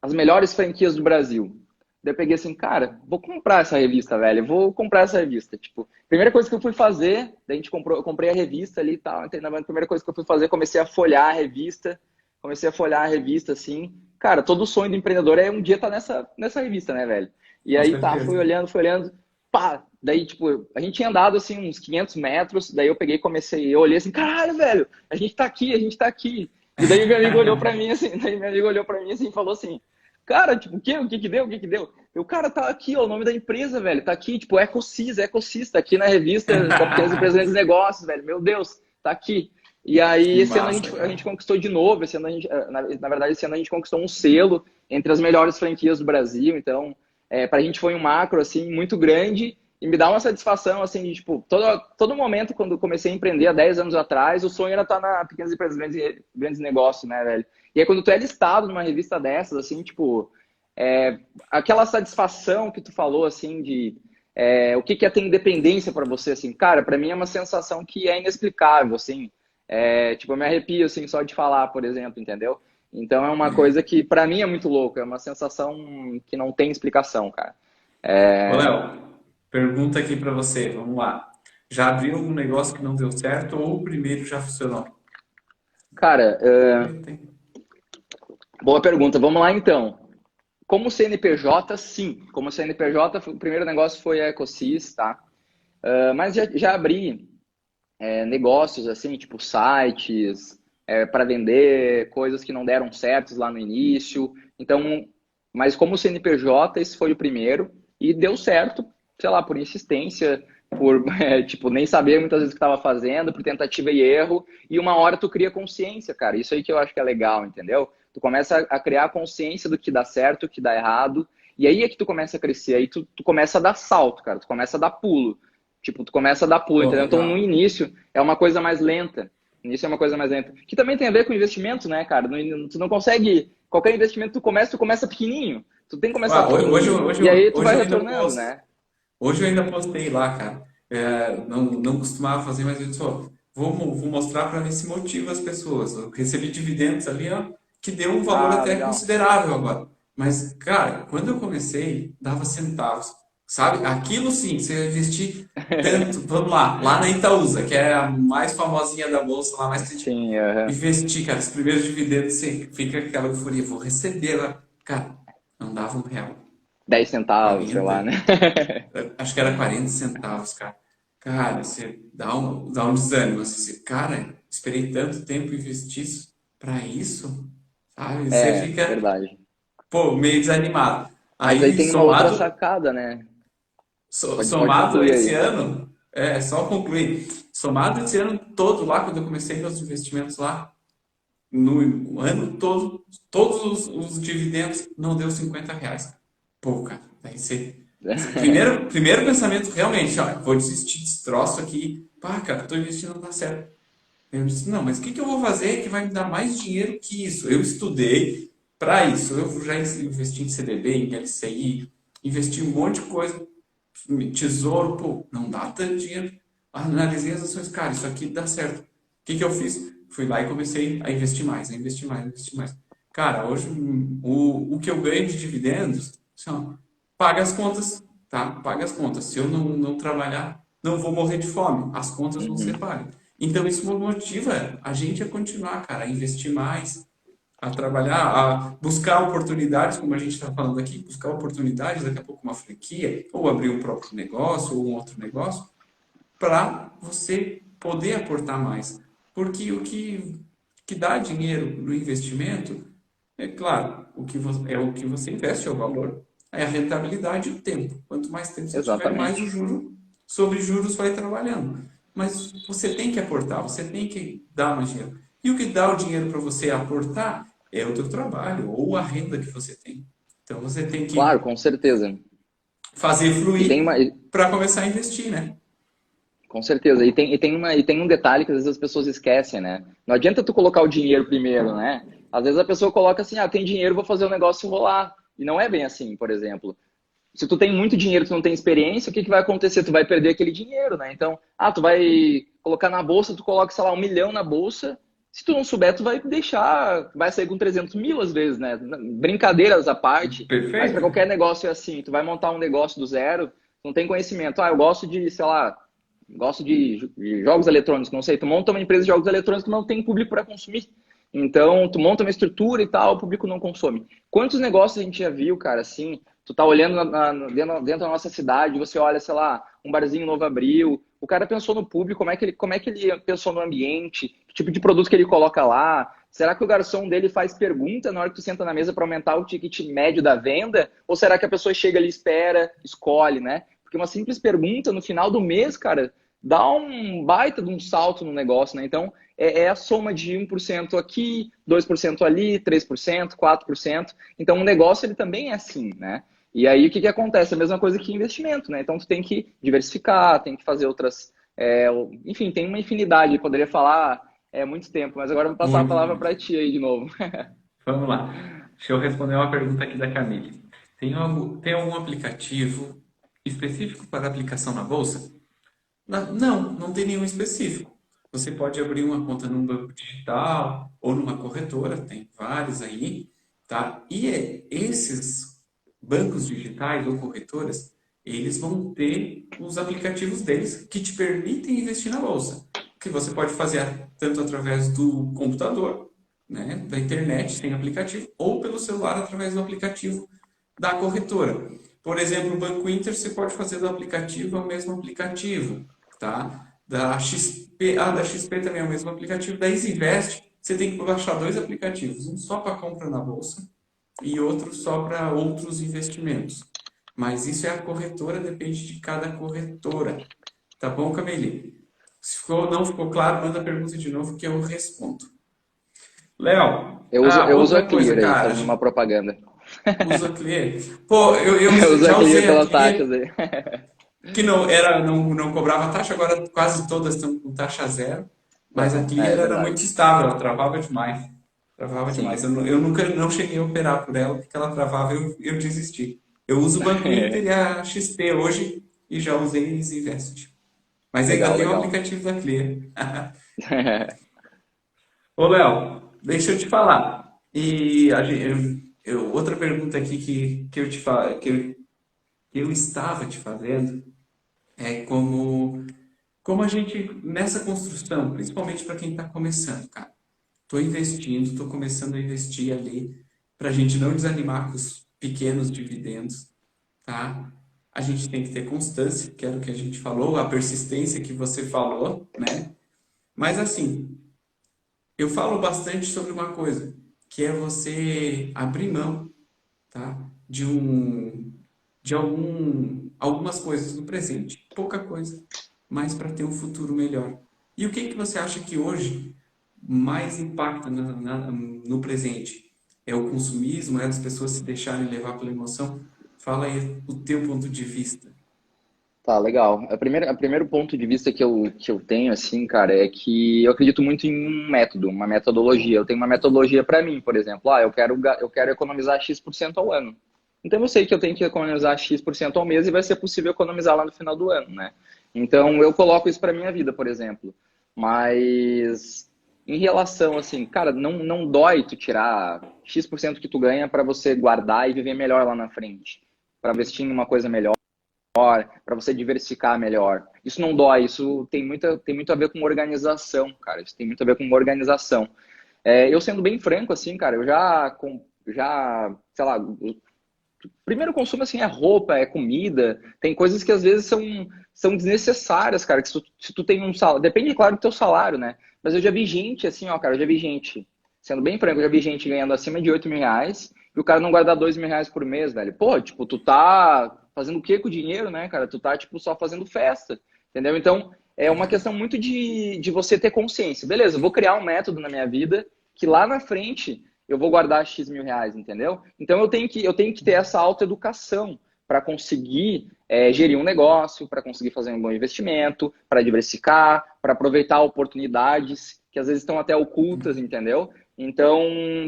as melhores franquias do Brasil. Daí eu peguei assim, cara, vou comprar essa revista, velho. Vou comprar essa revista. Tipo, primeira coisa que eu fui fazer, daí a gente comprou, eu comprei a revista ali e tal. A primeira coisa que eu fui fazer, comecei a folhar a revista. Comecei a folhar a revista, assim. Cara, todo sonho do empreendedor é um dia estar nessa revista, né, velho? E Com aí tá, certeza. fui olhando, pá. Daí, tipo, a gente tinha andado assim uns 500 metros. Daí eu peguei e comecei, eu olhei assim, caralho, velho, a gente tá aqui. E daí meu amigo olhou pra mim assim, daí meu amigo olhou pra mim assim e falou assim. Cara, tipo, o quê? O que que deu? O que que deu? O cara tá aqui, ó, o nome da empresa, velho, tá aqui, tipo, Ecosis, tá aqui na revista da Pequenas Empresas e Grandes Negócios, velho, meu Deus, tá aqui. E aí, Que esse ano massa, a gente cara. conquistou de novo, esse ano na verdade, esse ano a gente conquistou um selo entre as melhores franquias do Brasil, então, pra gente foi um macro, assim, muito grande, e me dá uma satisfação, assim, de, tipo, todo momento, quando eu comecei a empreender há 10 anos atrás, o sonho era estar na Pequenas Empresas e Grandes Negócios, né, velho? E aí, quando tu é listado numa revista dessas, assim, tipo, aquela satisfação que tu falou, assim, de o que que é ter independência para você, assim, cara, para mim é uma sensação que é inexplicável, assim, tipo, eu me arrepio, assim, só de falar, por exemplo, entendeu? Então é uma É. coisa que para mim é muito louca, é uma sensação que não tem explicação, cara. Ô, Léo, pergunta aqui pra você, vamos lá. Já abriu algum negócio que não deu certo ou o primeiro já funcionou? Cara, Tem. boa pergunta, vamos lá então. Como CNPJ, sim. Como CNPJ, o primeiro negócio foi a Ecosys, tá? Mas já abri negócios assim, tipo sites, para vender coisas que não deram certos lá no início. Então, mas como CNPJ, esse foi o primeiro e deu certo, sei lá, por insistência, por tipo nem saber muitas vezes o que estava fazendo, por tentativa e erro. E uma hora tu cria consciência, cara. Isso aí que eu acho que é legal, entendeu? Tu começa a criar consciência do que dá certo, do que dá errado. E aí é que tu começa a crescer, aí tu começa a dar salto, cara, tu começa a dar pulo. Tipo, tu começa a dar pulo, Pô, entendeu? Então, no legal. início, é uma coisa mais lenta. No início é uma coisa mais lenta. Que também tem a ver com investimento, né, cara? Tu não consegue... Qualquer investimento tu começa pequenininho. Tu tem que começar Ah, pequenininho. E aí tu hoje vai eu ainda retornando, posto. né? Hoje eu ainda postei lá, cara. Não costumava fazer, mas eu disse, ó, vou mostrar para ver se motiva as pessoas. Eu recebi dividendos ali, ó, que deu um valor Ah, até legal. considerável agora. Mas, cara, quando eu comecei, dava centavos. Sabe? Aquilo sim, você vai investir tanto. Vamos lá na Itaúsa, que é a mais famosinha da bolsa, lá mais que Sim, aham. investir, cara, os primeiros dividendos, você fica com aquela euforia, vou receber lá. Cara, não dava R$ 1. 10 centavos, sei lá, né? 40, acho que era 40 centavos, cara. Cara, você dá um desânimo. Assim, cara, esperei tanto tempo investir isso pra isso, sabe? Você É, fica, verdade. pô, meio desanimado. Mas aí Aí, tem uma outra sacada, né? Pode somado concluir esse aí. ano, só concluir, somado esse ano todo lá, quando eu comecei meus investimentos lá, no ano todo, todos os dividendos não deu R$ 50. Pô, cara, daí você. Primeiro pensamento, realmente, ó, vou desistir desse troço aqui. Pá, cara, tô investindo, não dá certo. Eu disse, não, mas o que que eu vou fazer que vai me dar mais dinheiro que isso? Eu estudei para isso. Eu já investi em CDB, em LCI, investi em um monte de coisa. Tesouro, pô, não dá tanto dinheiro. Analisei as ações, cara, isso aqui dá certo. O que que eu fiz? Fui lá e comecei a investir mais, a investir mais, a investir mais. Cara, hoje o que eu ganho de dividendos, assim, ó, paga as contas, tá? Paga as contas. Se eu não trabalhar, não vou morrer de fome. As contas vão ser Uhum. pagas. Então isso motiva a gente a continuar, cara, a investir mais, a trabalhar, a buscar oportunidades, como a gente está falando aqui, buscar oportunidades, daqui a pouco uma franquia, ou abrir um próprio negócio, ou um outro negócio, para você poder aportar mais. Porque que dá dinheiro no investimento, é claro, é o que você investe, é o valor, é a rentabilidade e o tempo. Quanto mais tempo você tiver, mais o Exatamente. juro sobre juros vai trabalhando. Mas você tem que aportar, você tem que dar mais dinheiro. E o que dá o dinheiro para você aportar é o teu trabalho ou a renda que você tem. Então você tem Claro, que com certeza. fazer E tem fluir uma, para começar a investir, né? Com certeza. E tem um detalhe que às vezes as pessoas esquecem, né? Não adianta tu colocar o dinheiro primeiro, né? Às vezes a pessoa coloca assim, ah, tem dinheiro, vou fazer o negócio rolar. E não é bem assim, por exemplo. Se tu tem muito dinheiro, tu não tem experiência, o que que vai acontecer? Tu vai perder aquele dinheiro, né? Então, tu vai colocar na bolsa, tu coloca, sei lá, 1 milhão na bolsa. Se tu não souber, tu vai deixar, vai sair com 300 mil às vezes, né? Brincadeiras à parte, mas para Perfeito? qualquer negócio é assim, tu vai montar um negócio do zero, não tem conhecimento. Ah, eu gosto de, sei lá, gosto de jogos eletrônicos, não sei, tu monta uma empresa de jogos eletrônicos que não tem público para consumir. Então, tu monta uma estrutura e tal, o público não consome. Quantos negócios a gente já viu, cara, assim, tu tá olhando dentro da nossa cidade, você olha, sei lá, um barzinho novo abriu, o cara pensou no público, como é que ele pensou no ambiente, que tipo de produto que ele coloca lá, Será que o garçom dele faz pergunta na hora que tu senta na mesa para aumentar o ticket médio da venda? Ou será que a pessoa chega ali, espera, escolhe, né? Porque uma simples pergunta no final do mês, cara, dá um baita de um salto no negócio, né? Então, é a soma de 1% aqui, 2% ali, 3%, 4%. Então, o negócio ele também é assim, né? E aí, o que acontece? A mesma coisa que investimento, né? Então, tu tem que diversificar, tem que fazer outras... enfim, tem uma infinidade. Eu poderia falar muito tempo, mas agora eu vou passar a Muito, palavra muito. para ti aí de novo. Vamos lá. Deixa eu responder uma pergunta aqui da Camille. Tem algum aplicativo específico para aplicação na bolsa? Não, não tem nenhum específico. Você pode abrir uma conta num banco digital ou numa corretora, tem vários aí, tá? E esses bancos digitais ou corretoras, eles vão ter os aplicativos deles que te permitem investir na bolsa. Que você pode fazer tanto através do computador, né, da internet, tem aplicativo, ou pelo celular através do aplicativo da corretora. Por exemplo, o Banco Inter você pode fazer do aplicativo, é o mesmo aplicativo, tá? Da XP também é o mesmo aplicativo. Da EasyVest, você tem que baixar dois aplicativos, um só para compra na bolsa e outro só para outros investimentos. Mas isso é a corretora, depende de cada corretora. Tá bom, Camille? Se não ficou claro, manda a pergunta de novo que eu respondo. Léo, Eu uso a outra coisa, Clear aí, cara, fazendo uma propaganda. usa Clear. Pô, eu Eu uso a já Clear usei a pelas taxas Clear, aí. que não cobrava taxa, agora quase todas estão com taxa zero. Mas a É Clear era muito verdade. estável, ela travava demais. Travava demais. Sim. Eu nunca não cheguei a operar por ela, porque ela travava e eu desisti. Eu uso o Banco Inter e a XP hoje e já usei a Invest. Mas ainda Legal, tem o legal. aplicativo da Clear. Ô, Léo, deixa eu te falar. E outra pergunta aqui que eu te falo, que eu estava te fazendo é como a gente, nessa construção, principalmente para quem está começando, cara. Estou investindo, estou começando a investir ali, para a gente não desanimar com os pequenos dividendos, tá? A gente tem que ter constância, que era o que a gente falou, a persistência que você falou, né? Mas assim, eu falo bastante sobre uma coisa, que é você abrir mão, tá? Algumas coisas no presente, pouca coisa, mas para ter um futuro melhor. E o que que você acha que hoje mais impacta no presente? É o consumismo, é as pessoas se deixarem levar pela emoção? Fala aí o teu ponto de vista. Tá, legal. O primeiro ponto de vista que eu tenho, assim, cara, é que eu acredito muito em um método, uma metodologia. Eu tenho uma metodologia para mim, por exemplo. Eu quero economizar X% ao ano. Então eu sei que eu tenho que economizar X% ao mês e vai ser possível economizar lá no final do ano, né? Então eu coloco isso para minha vida, por exemplo. Mas em relação, assim, cara, não dói tu tirar X% que tu ganha para você guardar e viver melhor lá na frente. Para investir em uma coisa melhor, para você diversificar melhor. Isso não dói, isso tem muito a ver com organização, cara. Isso tem muito a ver com organização. Eu sendo bem franco, assim, cara, sei lá, o primeiro consumo, assim, é roupa, é comida, tem coisas que às vezes são desnecessárias, cara, que se tu tem um salário, depende, claro, do teu salário, né? Mas eu já vi gente, assim, ó, cara, eu já vi gente, sendo bem franco, eu já vi gente ganhando acima de 8 mil reais e o cara não guardar 2 mil reais por mês, velho. Pô, tipo, tu tá fazendo o que com o dinheiro, né, cara? Tu tá, tipo, só fazendo festa, entendeu? Então, é uma questão muito de você ter consciência. Beleza, eu vou criar um método na minha vida que lá na frente eu vou guardar X mil reais, entendeu? Então, eu tenho que ter essa autoeducação para conseguir gerir um negócio, para conseguir fazer um bom investimento, para diversificar, para aproveitar oportunidades que às vezes estão até ocultas, entendeu? Então,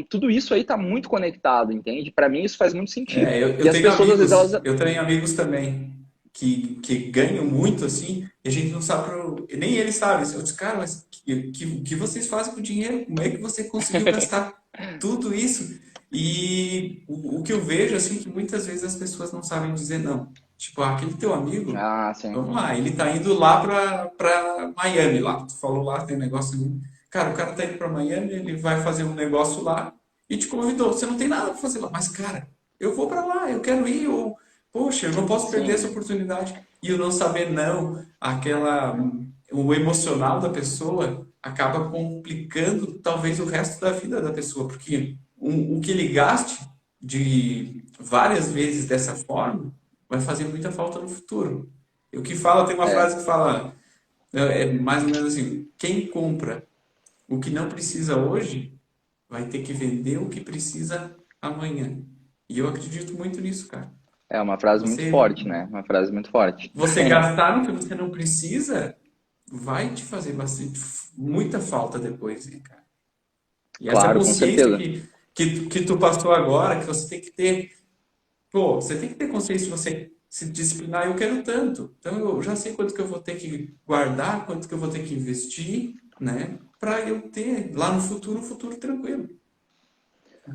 tudo isso aí está muito conectado, entende? Para mim, isso faz muito sentido. E as pessoas, às vezes, elas. Eu tenho amigos também que ganham muito assim, e a gente não sabe, nem eles sabem. Eu disse, cara, mas que vocês fazem com o dinheiro? Como é que você conseguiu gastar tudo isso? E o que eu vejo, assim, que muitas vezes as pessoas não sabem dizer não. Tipo, aquele teu amigo, Ah, sim. vamos lá, ele tá indo lá pra Miami, lá. Tu falou lá, tem um negócio. Cara, o cara tá indo pra Miami, ele vai fazer um negócio lá e te convidou. Você não tem nada pra fazer lá, mas, cara, eu vou pra lá, eu quero ir, ou, poxa, eu não posso perder essa Sim. oportunidade. E o não saber não, aquela. o emocional da pessoa acaba complicando talvez o resto da vida da pessoa, porque o que ele gaste de várias vezes dessa forma vai fazer muita falta no futuro. E o que fala, tem uma É, frase que fala, é mais ou menos assim, quem compra o que não precisa hoje vai ter que vender o que precisa amanhã. E eu acredito muito nisso, cara. é uma frase muito Você, forte, né? Uma frase muito forte. você gastar no que você não precisa vai te fazer bastante, muita falta depois, hein, cara. E essa Claro, com consciência certeza. que tu passou agora, que você tem que ter, pô, você tem que ter consciência de você se disciplinar, eu quero tanto. Então eu já sei quanto que eu vou ter que guardar, quanto que eu vou ter que investir, né? Para eu ter lá no futuro, um futuro tranquilo.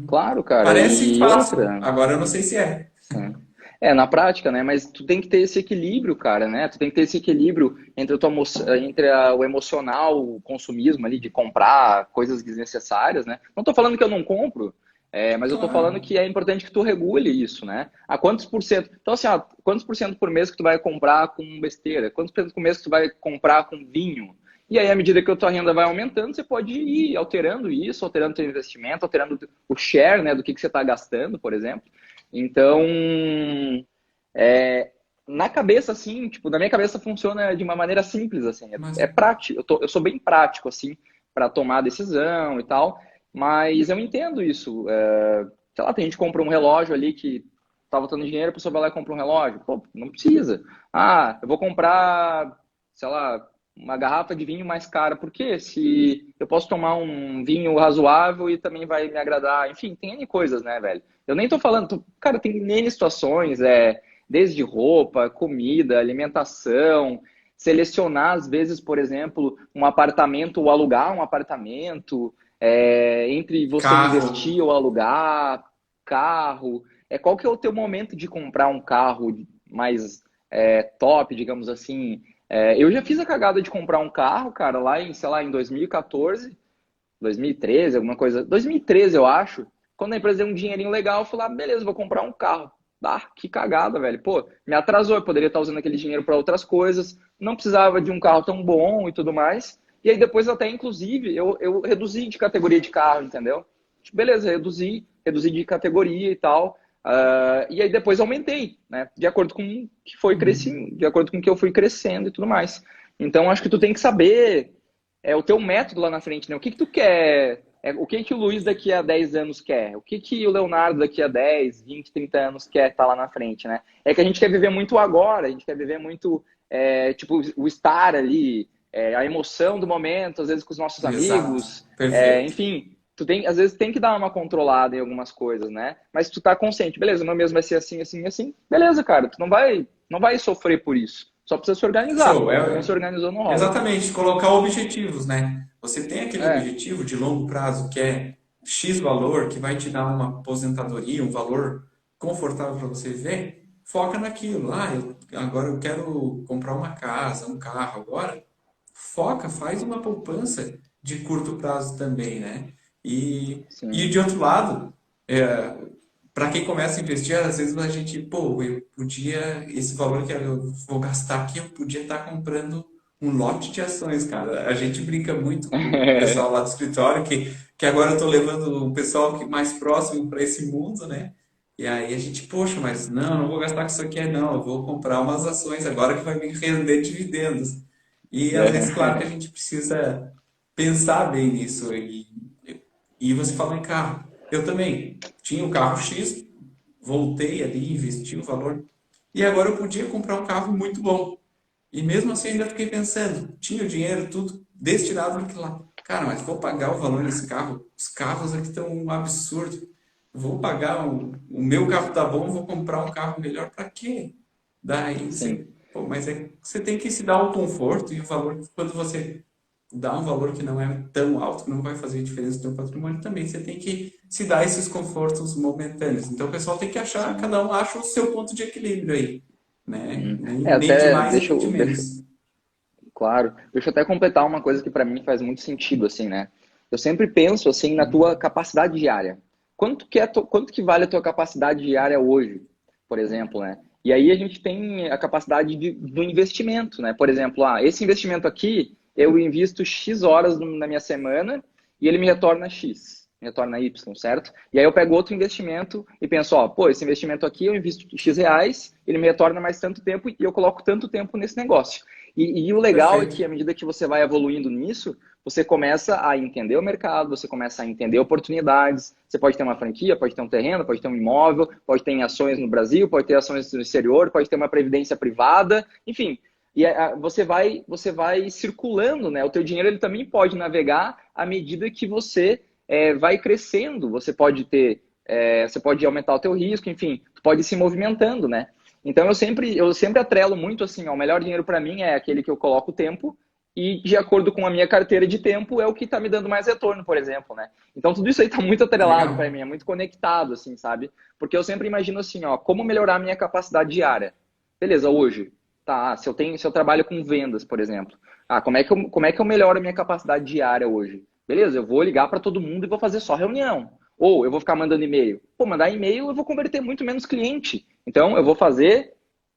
Claro, cara. Parece E fácil, outra, agora eu não sei se é. sim. É, na prática, né? Mas tu tem que ter esse equilíbrio, cara, né? Tu tem que ter esse equilíbrio entre, o emocional, o consumismo ali, de comprar coisas desnecessárias, né? Não tô falando que eu não compro, mas eu tô falando Claro. que é importante que tu regule isso, né? A quantos por cento? Então, assim, ó, quantos por cento por mês que tu vai comprar com besteira? Quantos por cento por mês que tu vai comprar com vinho? E aí, à medida que a tua renda vai aumentando, você pode ir alterando isso, alterando teu investimento, alterando o share, né, do que você está gastando, por exemplo. Então, é, na cabeça, assim, tipo, na minha cabeça funciona de uma maneira simples, assim, Mas, é prático, eu sou bem prático, assim, para tomar decisão e tal, mas eu entendo isso. Sei lá, tem gente que compra um relógio ali que tá faltando dinheiro, a pessoa vai lá e compra um relógio. Pô, não precisa. Ah, eu vou comprar, sei lá, uma garrafa de vinho mais cara. Por quê? Se eu posso tomar um vinho razoável e também vai me agradar. Enfim, tem N coisas, né, velho? Eu nem tô falando, cara, tem N situações, desde roupa, comida, alimentação, selecionar, às vezes, por exemplo, um apartamento ou alugar um apartamento, entre você carro, investir ou alugar, carro. Qual que é o teu momento de comprar um carro mais top, digamos assim? Eu já fiz a cagada de comprar um carro, cara, lá em, sei lá, em 2014, 2013, alguma coisa. 2013, eu acho. Quando a empresa deu um dinheirinho legal, eu falei, ah, beleza, vou comprar um carro. Ah, que cagada, velho. Pô, me atrasou, eu poderia estar usando aquele dinheiro para outras coisas, não precisava de um carro tão bom e tudo mais. E aí depois até, inclusive, eu reduzi de categoria de carro, entendeu? Tipo, beleza, reduzi de categoria e tal. E aí depois aumentei, né? De acordo com que foi crescendo, de acordo com que eu fui crescendo e tudo mais. Então acho que tu tem que saber o teu método lá na frente, né? O que que tu quer? O que que o Luiz daqui a 10 anos quer? O que que o Leonardo daqui a 10, 20, 30 anos quer estar lá na frente, né? É que a gente quer viver muito agora, a gente quer viver muito, tipo, o estar ali, a emoção do momento, às vezes com os nossos exato, amigos, perfeito. enfim, às vezes tem que dar uma controlada em algumas coisas, né? Mas tu tá consciente, beleza, o meu mesmo vai ser assim, assim, assim, beleza, cara, tu não vai sofrer por isso. Só precisa se organizar, Show, como se organizou não rola. exatamente, colocar objetivos, né? Você tem aquele É, objetivo de longo prazo que é X valor, que vai te dar uma aposentadoria, um valor confortável para você viver, foca naquilo. Ah, agora eu quero comprar uma casa, um carro agora. Foca, faz uma poupança de curto prazo também, né? E sim. de outro lado, para quem começa a investir, às vezes a gente, pô, eu podia, esse valor que eu vou gastar aqui, eu podia estar comprando um lote de ações, cara. A gente brinca muito com o pessoal lá do escritório, que agora eu estou levando o pessoal mais próximo para esse mundo, né? E aí a gente, poxa, mas não vou gastar com isso aqui, não, eu vou comprar umas ações agora que vai me render dividendos. E às vezes, claro que a gente precisa pensar bem nisso. E você falou em carro. Eu também tinha o carro X, voltei ali, investi o valor. E agora eu podia comprar um carro muito bom. E mesmo assim ainda fiquei pensando, tinha o dinheiro, tudo destinado para aquilo lá. Cara, mas vou pagar o valor desse carro? Os carros aqui estão um absurdo. Vou pagar o meu carro tá bom, vou comprar um carro melhor para quê? Daí você, Sim, pô, mas é que você tem que se dar o conforto e o valor quando você dá um valor que não é tão alto, que não vai fazer diferença no seu patrimônio também, você tem que se dar esses confortos momentâneos. Então o pessoal tem que achar, sim. cada um acha o seu ponto de equilíbrio aí, né? Nem de Até mais nem de menos. claro, deixa eu até completar uma coisa que para mim faz muito sentido, assim, né? Eu sempre penso, assim, na tua capacidade diária. Quanto que vale a tua capacidade diária hoje, por exemplo, né? E aí a gente tem a capacidade do investimento, né? Por exemplo, esse investimento aqui, eu invisto X horas na minha semana e ele me retorna X, me retorna Y, certo? E aí eu pego outro investimento e penso, pô, esse investimento aqui eu invisto X reais, ele me retorna mais tanto tempo e eu coloco tanto tempo nesse negócio. E o legal é Perfeito. que à medida que você vai evoluindo nisso, você começa a entender o mercado, você começa a entender oportunidades. Você pode ter uma franquia, pode ter um terreno, pode ter um imóvel, pode ter ações no Brasil, pode ter ações no exterior, pode ter uma previdência privada, enfim. E você vai circulando, né? O teu dinheiro ele também pode navegar à medida que você vai crescendo. Você pode aumentar o teu risco, enfim, pode ir se movimentando, né? Então eu sempre atrelo muito assim, o melhor dinheiro para mim é aquele que eu coloco o tempo e de acordo com a minha carteira de tempo é o que está me dando mais retorno, por exemplo, né? Então tudo isso aí está muito atrelado para Legal. mim, é muito conectado, assim, sabe? Porque eu sempre imagino assim, como melhorar a minha capacidade diária. Beleza, hoje, tá? Se eu trabalho com vendas, por exemplo, como é que eu melhoro a minha capacidade diária hoje? Beleza, eu vou ligar para todo mundo e vou fazer só reunião. Ou eu vou ficar mandando e-mail. Pô, mandar e-mail eu vou converter muito menos cliente. Então eu vou fazer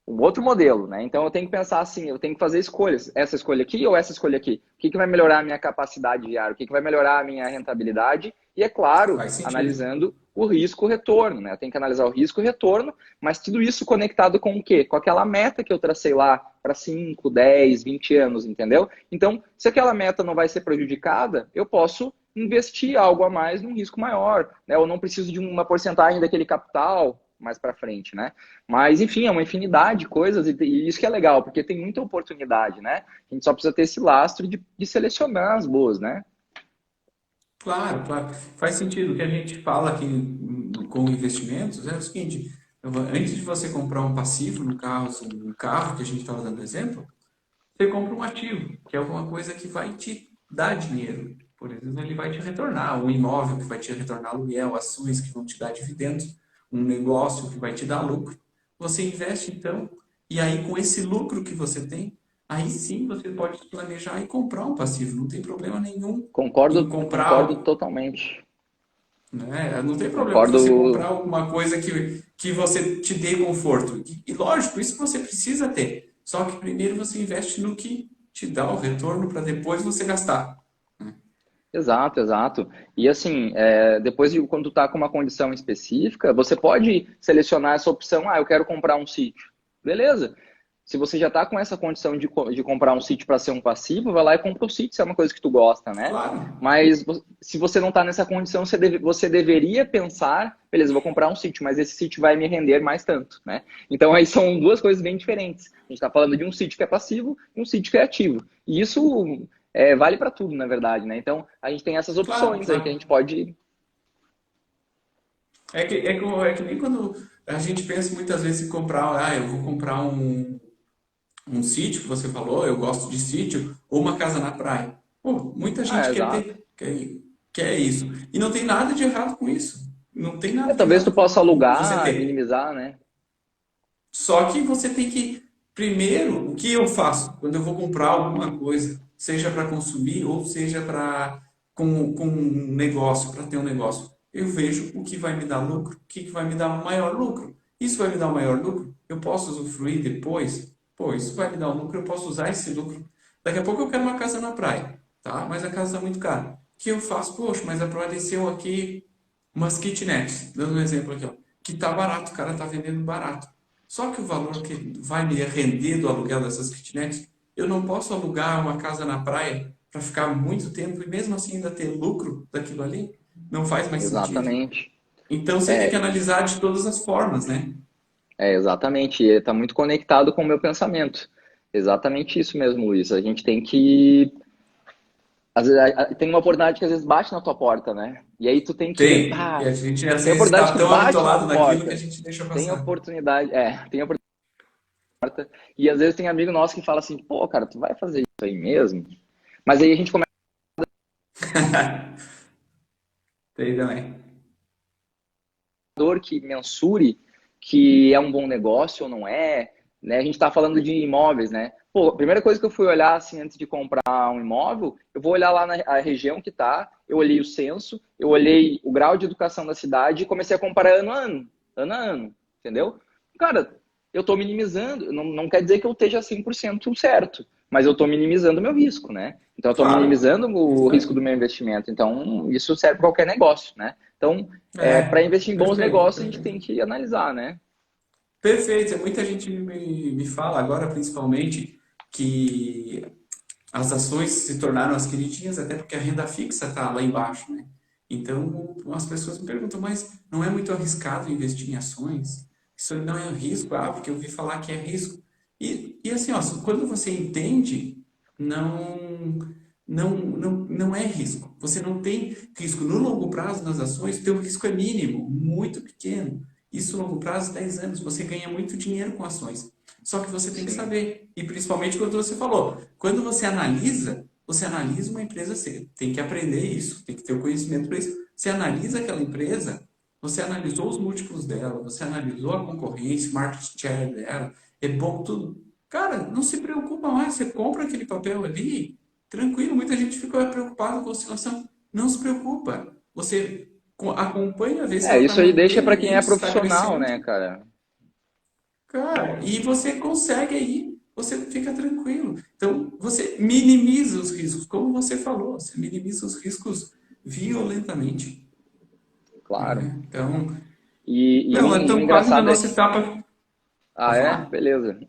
um outro modelo, né? Então eu tenho que pensar assim, eu tenho que fazer escolhas. Essa escolha aqui ou essa escolha aqui? O que vai melhorar a minha capacidade diária? O que vai melhorar a minha rentabilidade? E é claro, Faz sentido. analisando o risco-retorno, né? Eu tenho que analisar o risco e retorno, mas tudo isso conectado com o quê? Com aquela meta que eu tracei lá para 5, 10, 20 anos, entendeu? Então, se aquela meta não vai ser prejudicada, eu posso investir algo a mais num risco maior, né? Eu não preciso de uma porcentagem daquele capital mais para frente, né? Mas, enfim, é uma infinidade de coisas e isso que é legal, porque tem muita oportunidade, né? A gente só precisa ter esse lastro de selecionar as boas, né? Claro, claro. Faz sentido. O que a gente fala aqui com investimentos é o seguinte: antes de você comprar um passivo, no caso, um carro que a gente estava dando exemplo, você compra um ativo, que é alguma coisa que vai te dar dinheiro. Por exemplo, ele vai te retornar, um imóvel que vai te retornar aluguel, ações que vão te dar dividendos, um negócio que vai te dar lucro. Você investe então, e aí com esse lucro que você tem, aí sim você pode planejar e comprar um passivo. Não tem problema nenhum em Concordo comprar, totalmente. né? Não tem problema de você Concordo. comprar alguma coisa que você te dê conforto. E lógico, isso você precisa ter. Só que primeiro você investe no que te dá o retorno para depois você gastar. Exato, exato. E assim, depois de quando tu tá com uma condição específica, você pode selecionar essa opção, eu quero comprar um sítio. Beleza. Se você já está com essa condição de comprar um sítio para ser um passivo, vai lá e compra o sítio, se é uma coisa que tu gosta, né? Claro, Mas se você não está nessa condição, você deveria pensar, beleza, eu vou comprar um sítio, mas esse sítio vai me render mais tanto, né? Então aí são duas coisas bem diferentes. A gente está falando de um sítio que é passivo e um sítio que é ativo. E isso vale para tudo, na verdade, né? Então a gente tem essas claro, opções aí que a claro. gente pode. É que nem quando a gente pensa muitas vezes em comprar, eu vou comprar um sítio, que você falou, eu gosto de sítio, ou uma casa na praia. Pô, muita gente quer Exato. ter, quer isso. E não tem nada de errado com isso. Não tem nada de Talvez tu errado possa com você alugar, ter. minimizar, né? Só que você tem que, primeiro, o que eu faço quando eu vou comprar alguma coisa, seja para consumir ou seja para com um negócio, para ter um negócio, eu vejo o que vai me dar lucro, o que vai me dar um maior lucro. Isso vai me dar um maior lucro? Eu posso usufruir depois? Pô, isso vai me dar um lucro, eu posso usar esse lucro. Daqui a pouco eu quero uma casa na praia, tá? Mas a casa está muito cara. O que eu faço? Poxa, mas apareceu aqui umas kitnets, dando um exemplo aqui, ó, que tá barato, o cara tá vendendo barato. Só que o valor que vai me render do aluguel dessas kitnets, eu não posso alugar uma casa na praia para ficar muito tempo e mesmo assim ainda ter lucro daquilo ali. Não faz mais sentido. Exatamente. Então você tem que É, analisar de todas as formas, né? exatamente. Está muito conectado com o meu pensamento. Exatamente isso mesmo, Luiz. A gente tem que. Às vezes, tem uma oportunidade que às vezes bate na tua porta, né? E aí tu tem que. Tem. E a gente às Tem vezes oportunidade está que tão bate na tua habituado naquilo que a porta. gente deixa Tem passar. oportunidade. Tem oportunidade. E às vezes tem amigo nosso que fala assim, pô, cara, tu vai fazer isso aí mesmo? Mas aí a gente começa Tem também. a dor que mensure que é um bom negócio ou não é, né? A gente está falando de imóveis, né? Pô, a primeira coisa que eu fui olhar assim antes de comprar um imóvel, eu vou olhar lá na a região que tá, eu olhei o censo, eu olhei o grau de educação da cidade e comecei a comparar ano a ano, entendeu? Cara, eu estou minimizando, não quer dizer que eu esteja 100% certo, mas eu estou minimizando o meu risco, né? Então, eu estou Claro, minimizando o isso risco aí. do meu investimento. Então, isso serve para qualquer negócio, né? Então, para É, investir em bons perfeito, negócios, a gente tem perfeito. que analisar, né? Perfeito. Muita gente me fala agora, principalmente, que as ações se tornaram as queridinhas, até porque a renda fixa está lá embaixo, né? Então, as pessoas me perguntam, mas não é muito arriscado investir em ações? Isso não é risco? Ah, porque eu ouvi falar que é risco. E assim, ó, quando você entende, não é risco. Você não tem risco. No longo prazo, nas ações, o teu risco é mínimo, muito pequeno. Isso, no longo prazo, 10 anos, você ganha muito dinheiro com ações. Só que você tem que Sim. saber. E principalmente quando você falou, quando você analisa uma empresa, você tem que aprender isso, tem que ter o conhecimento para isso. Você analisa aquela empresa, você analisou os múltiplos dela, você analisou a concorrência, o market share dela, é bom tudo. Cara, não se preocupa mais, você compra aquele papel ali, tranquilo. Muita gente fica preocupada com a oscilação. Não se preocupa. Você acompanha, vê se ela está Isso aí deixa mantendo para quem é ali, se está profissional, né, crescendo. cara? Cara, e você consegue aí, você fica tranquilo. Então, você minimiza os riscos, como você falou, você minimiza os riscos violentamente, Claro. né? Então, E não, o estamos quase na engraçado é nossa que. etapa. Ah, Pode é? falar? Beleza.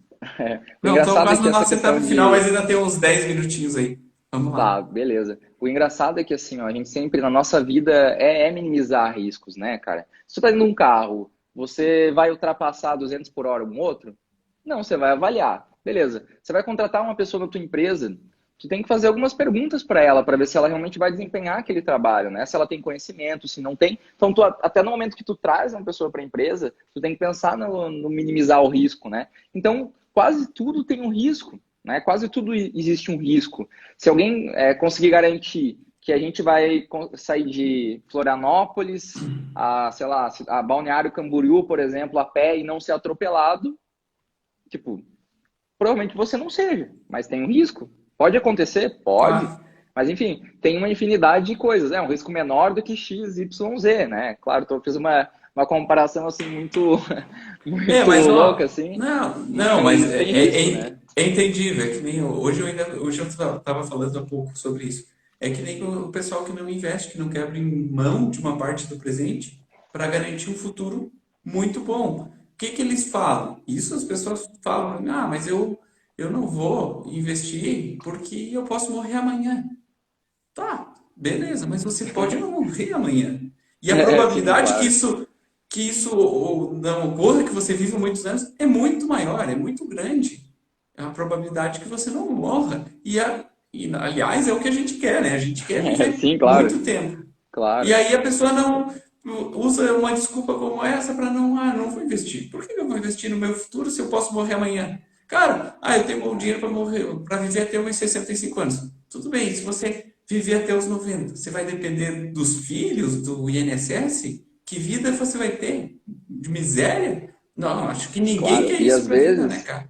O Não, estamos engraçado é quase que na essa nossa questão etapa final, mas de. ainda tem uns 10 minutinhos aí. Vamos Tá, lá. beleza. O engraçado é que, assim, ó, a gente sempre, na nossa vida, é minimizar riscos, né, cara? Se você tá indo num carro, você vai ultrapassar 200 por hora um outro? Não, você vai avaliar. Beleza. Você vai contratar uma pessoa na tua empresa, tu tem que fazer algumas perguntas para ela, para ver se ela realmente vai desempenhar aquele trabalho, né? Se ela tem conhecimento, se não tem. Então, até no momento que tu traz uma pessoa para a empresa, tu tem que pensar no minimizar o risco, né? Então, quase tudo tem um risco, né? Quase tudo existe um risco. Se alguém conseguir garantir que a gente vai sair de Florianópolis a, sei lá, a Balneário Camboriú, por exemplo, a pé e não ser atropelado, tipo, provavelmente você não seja, mas tem um risco. Pode acontecer? Pode. Claro. Mas, enfim, tem uma infinidade de coisas. É um risco menor do que X, Y, Z, né? Claro, eu fiz uma comparação, assim, muito, É, muito mas louca, ó, assim, não, mas mas tem risco, né? é entendível. É que nem hoje eu estava falando há pouco sobre isso. É que nem o pessoal que não investe, que não quer abrir mão de uma parte do presente para garantir um futuro muito bom. O que que eles falam? Isso as pessoas falam, ah, mas eu não vou investir porque eu posso morrer amanhã. Tá, beleza, mas você pode não morrer amanhã. E a Sim, probabilidade claro. que isso ou não ocorra, que você viva muitos anos, é muito maior, é muito grande. É a probabilidade que você não morra. Aliás, é o que a gente quer, né? A gente quer viver Sim, claro. muito tempo. E Claro. aí a pessoa não usa uma desculpa como essa para não vou investir. Por que eu vou investir no meu futuro se eu posso morrer amanhã? Cara, eu tenho bom dinheiro para morrer, para viver até os 65 anos. Tudo bem, se você viver até os 90, você vai depender dos filhos, do INSS? Que vida você vai ter? De miséria? Não, acho que ninguém Claro. quer isso para a vida, né, cara?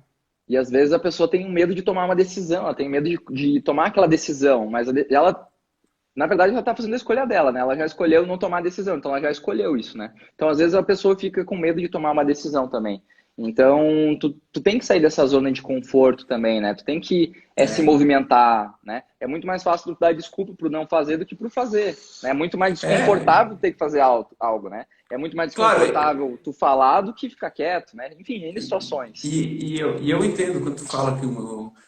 E às vezes a pessoa tem um medo de tomar uma decisão, ela tem medo de tomar aquela decisão, mas ela, na verdade, ela está fazendo a escolha dela, né? Ela já escolheu não tomar decisão, então ela já escolheu isso, né? Então, às vezes, a pessoa fica com medo de tomar uma decisão também. Então, tu tem que sair dessa zona de conforto também, né? Tu tem que se movimentar, né? É muito mais fácil tu dar desculpa pro não fazer do que pro fazer, né? É muito mais É, desconfortável ter que fazer algo, né? É muito mais claro, desconfortável tu falar do que ficar quieto, né? Enfim, N situações. e eu entendo quando tu fala que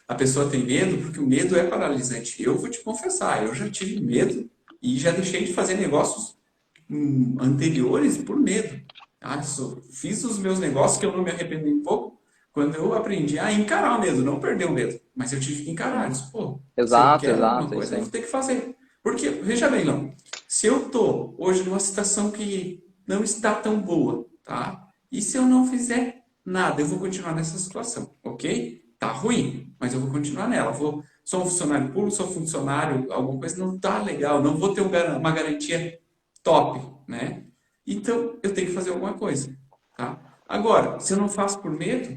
a pessoa tem medo, porque o medo é paralisante. Eu vou te confessar, eu já tive medo e já deixei de fazer negócios anteriores por medo. Fiz os meus negócios que eu não me arrependi um pouco quando eu aprendi a encarar o medo, não perder o medo. Mas eu tive que encarar. Eu disse, pô, se eu Exato, quero alguma exato, é isso coisa, eu aí. vou ter que fazer. Porque, veja bem, não, se eu tô hoje numa situação que não está tão boa, tá? E se eu não fizer nada, eu vou continuar nessa situação, ok? Tá ruim, mas eu vou continuar nela. Sou um funcionário público, sou funcionário, alguma coisa não tá legal, não vou ter uma garantia top, né? Então, eu tenho que fazer alguma coisa, tá? Agora, se eu não faço por medo,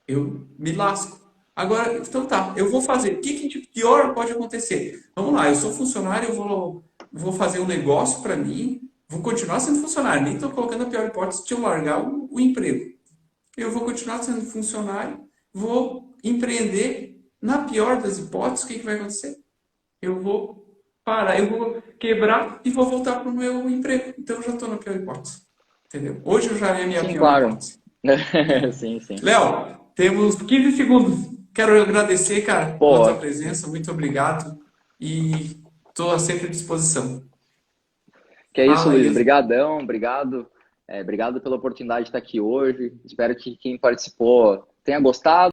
eu me lasco. Agora, então tá, eu vou fazer. O que, que de pior pode acontecer? Vamos lá, eu sou funcionário, vou fazer um negócio para mim, vou continuar sendo funcionário, nem estou colocando a pior hipótese de eu largar o emprego. eu vou continuar sendo funcionário, vou empreender. Na pior das hipóteses, o que vai acontecer? Eu vou parar, eu vou quebrar e vou voltar para o meu emprego. Então eu já estou na pior hipótese. Entendeu? Hoje eu já é a minha Sim, pior claro. hipótese. Né? Sim, sim. Léo, temos 15 segundos. Quero agradecer, cara, pela tua Pô, presença. Muito obrigado. E estou sempre à disposição. que é isso, Fala Luiz. aí. Obrigadão, obrigado. Obrigado pela oportunidade de estar aqui hoje. Espero que quem participou tenha gostado.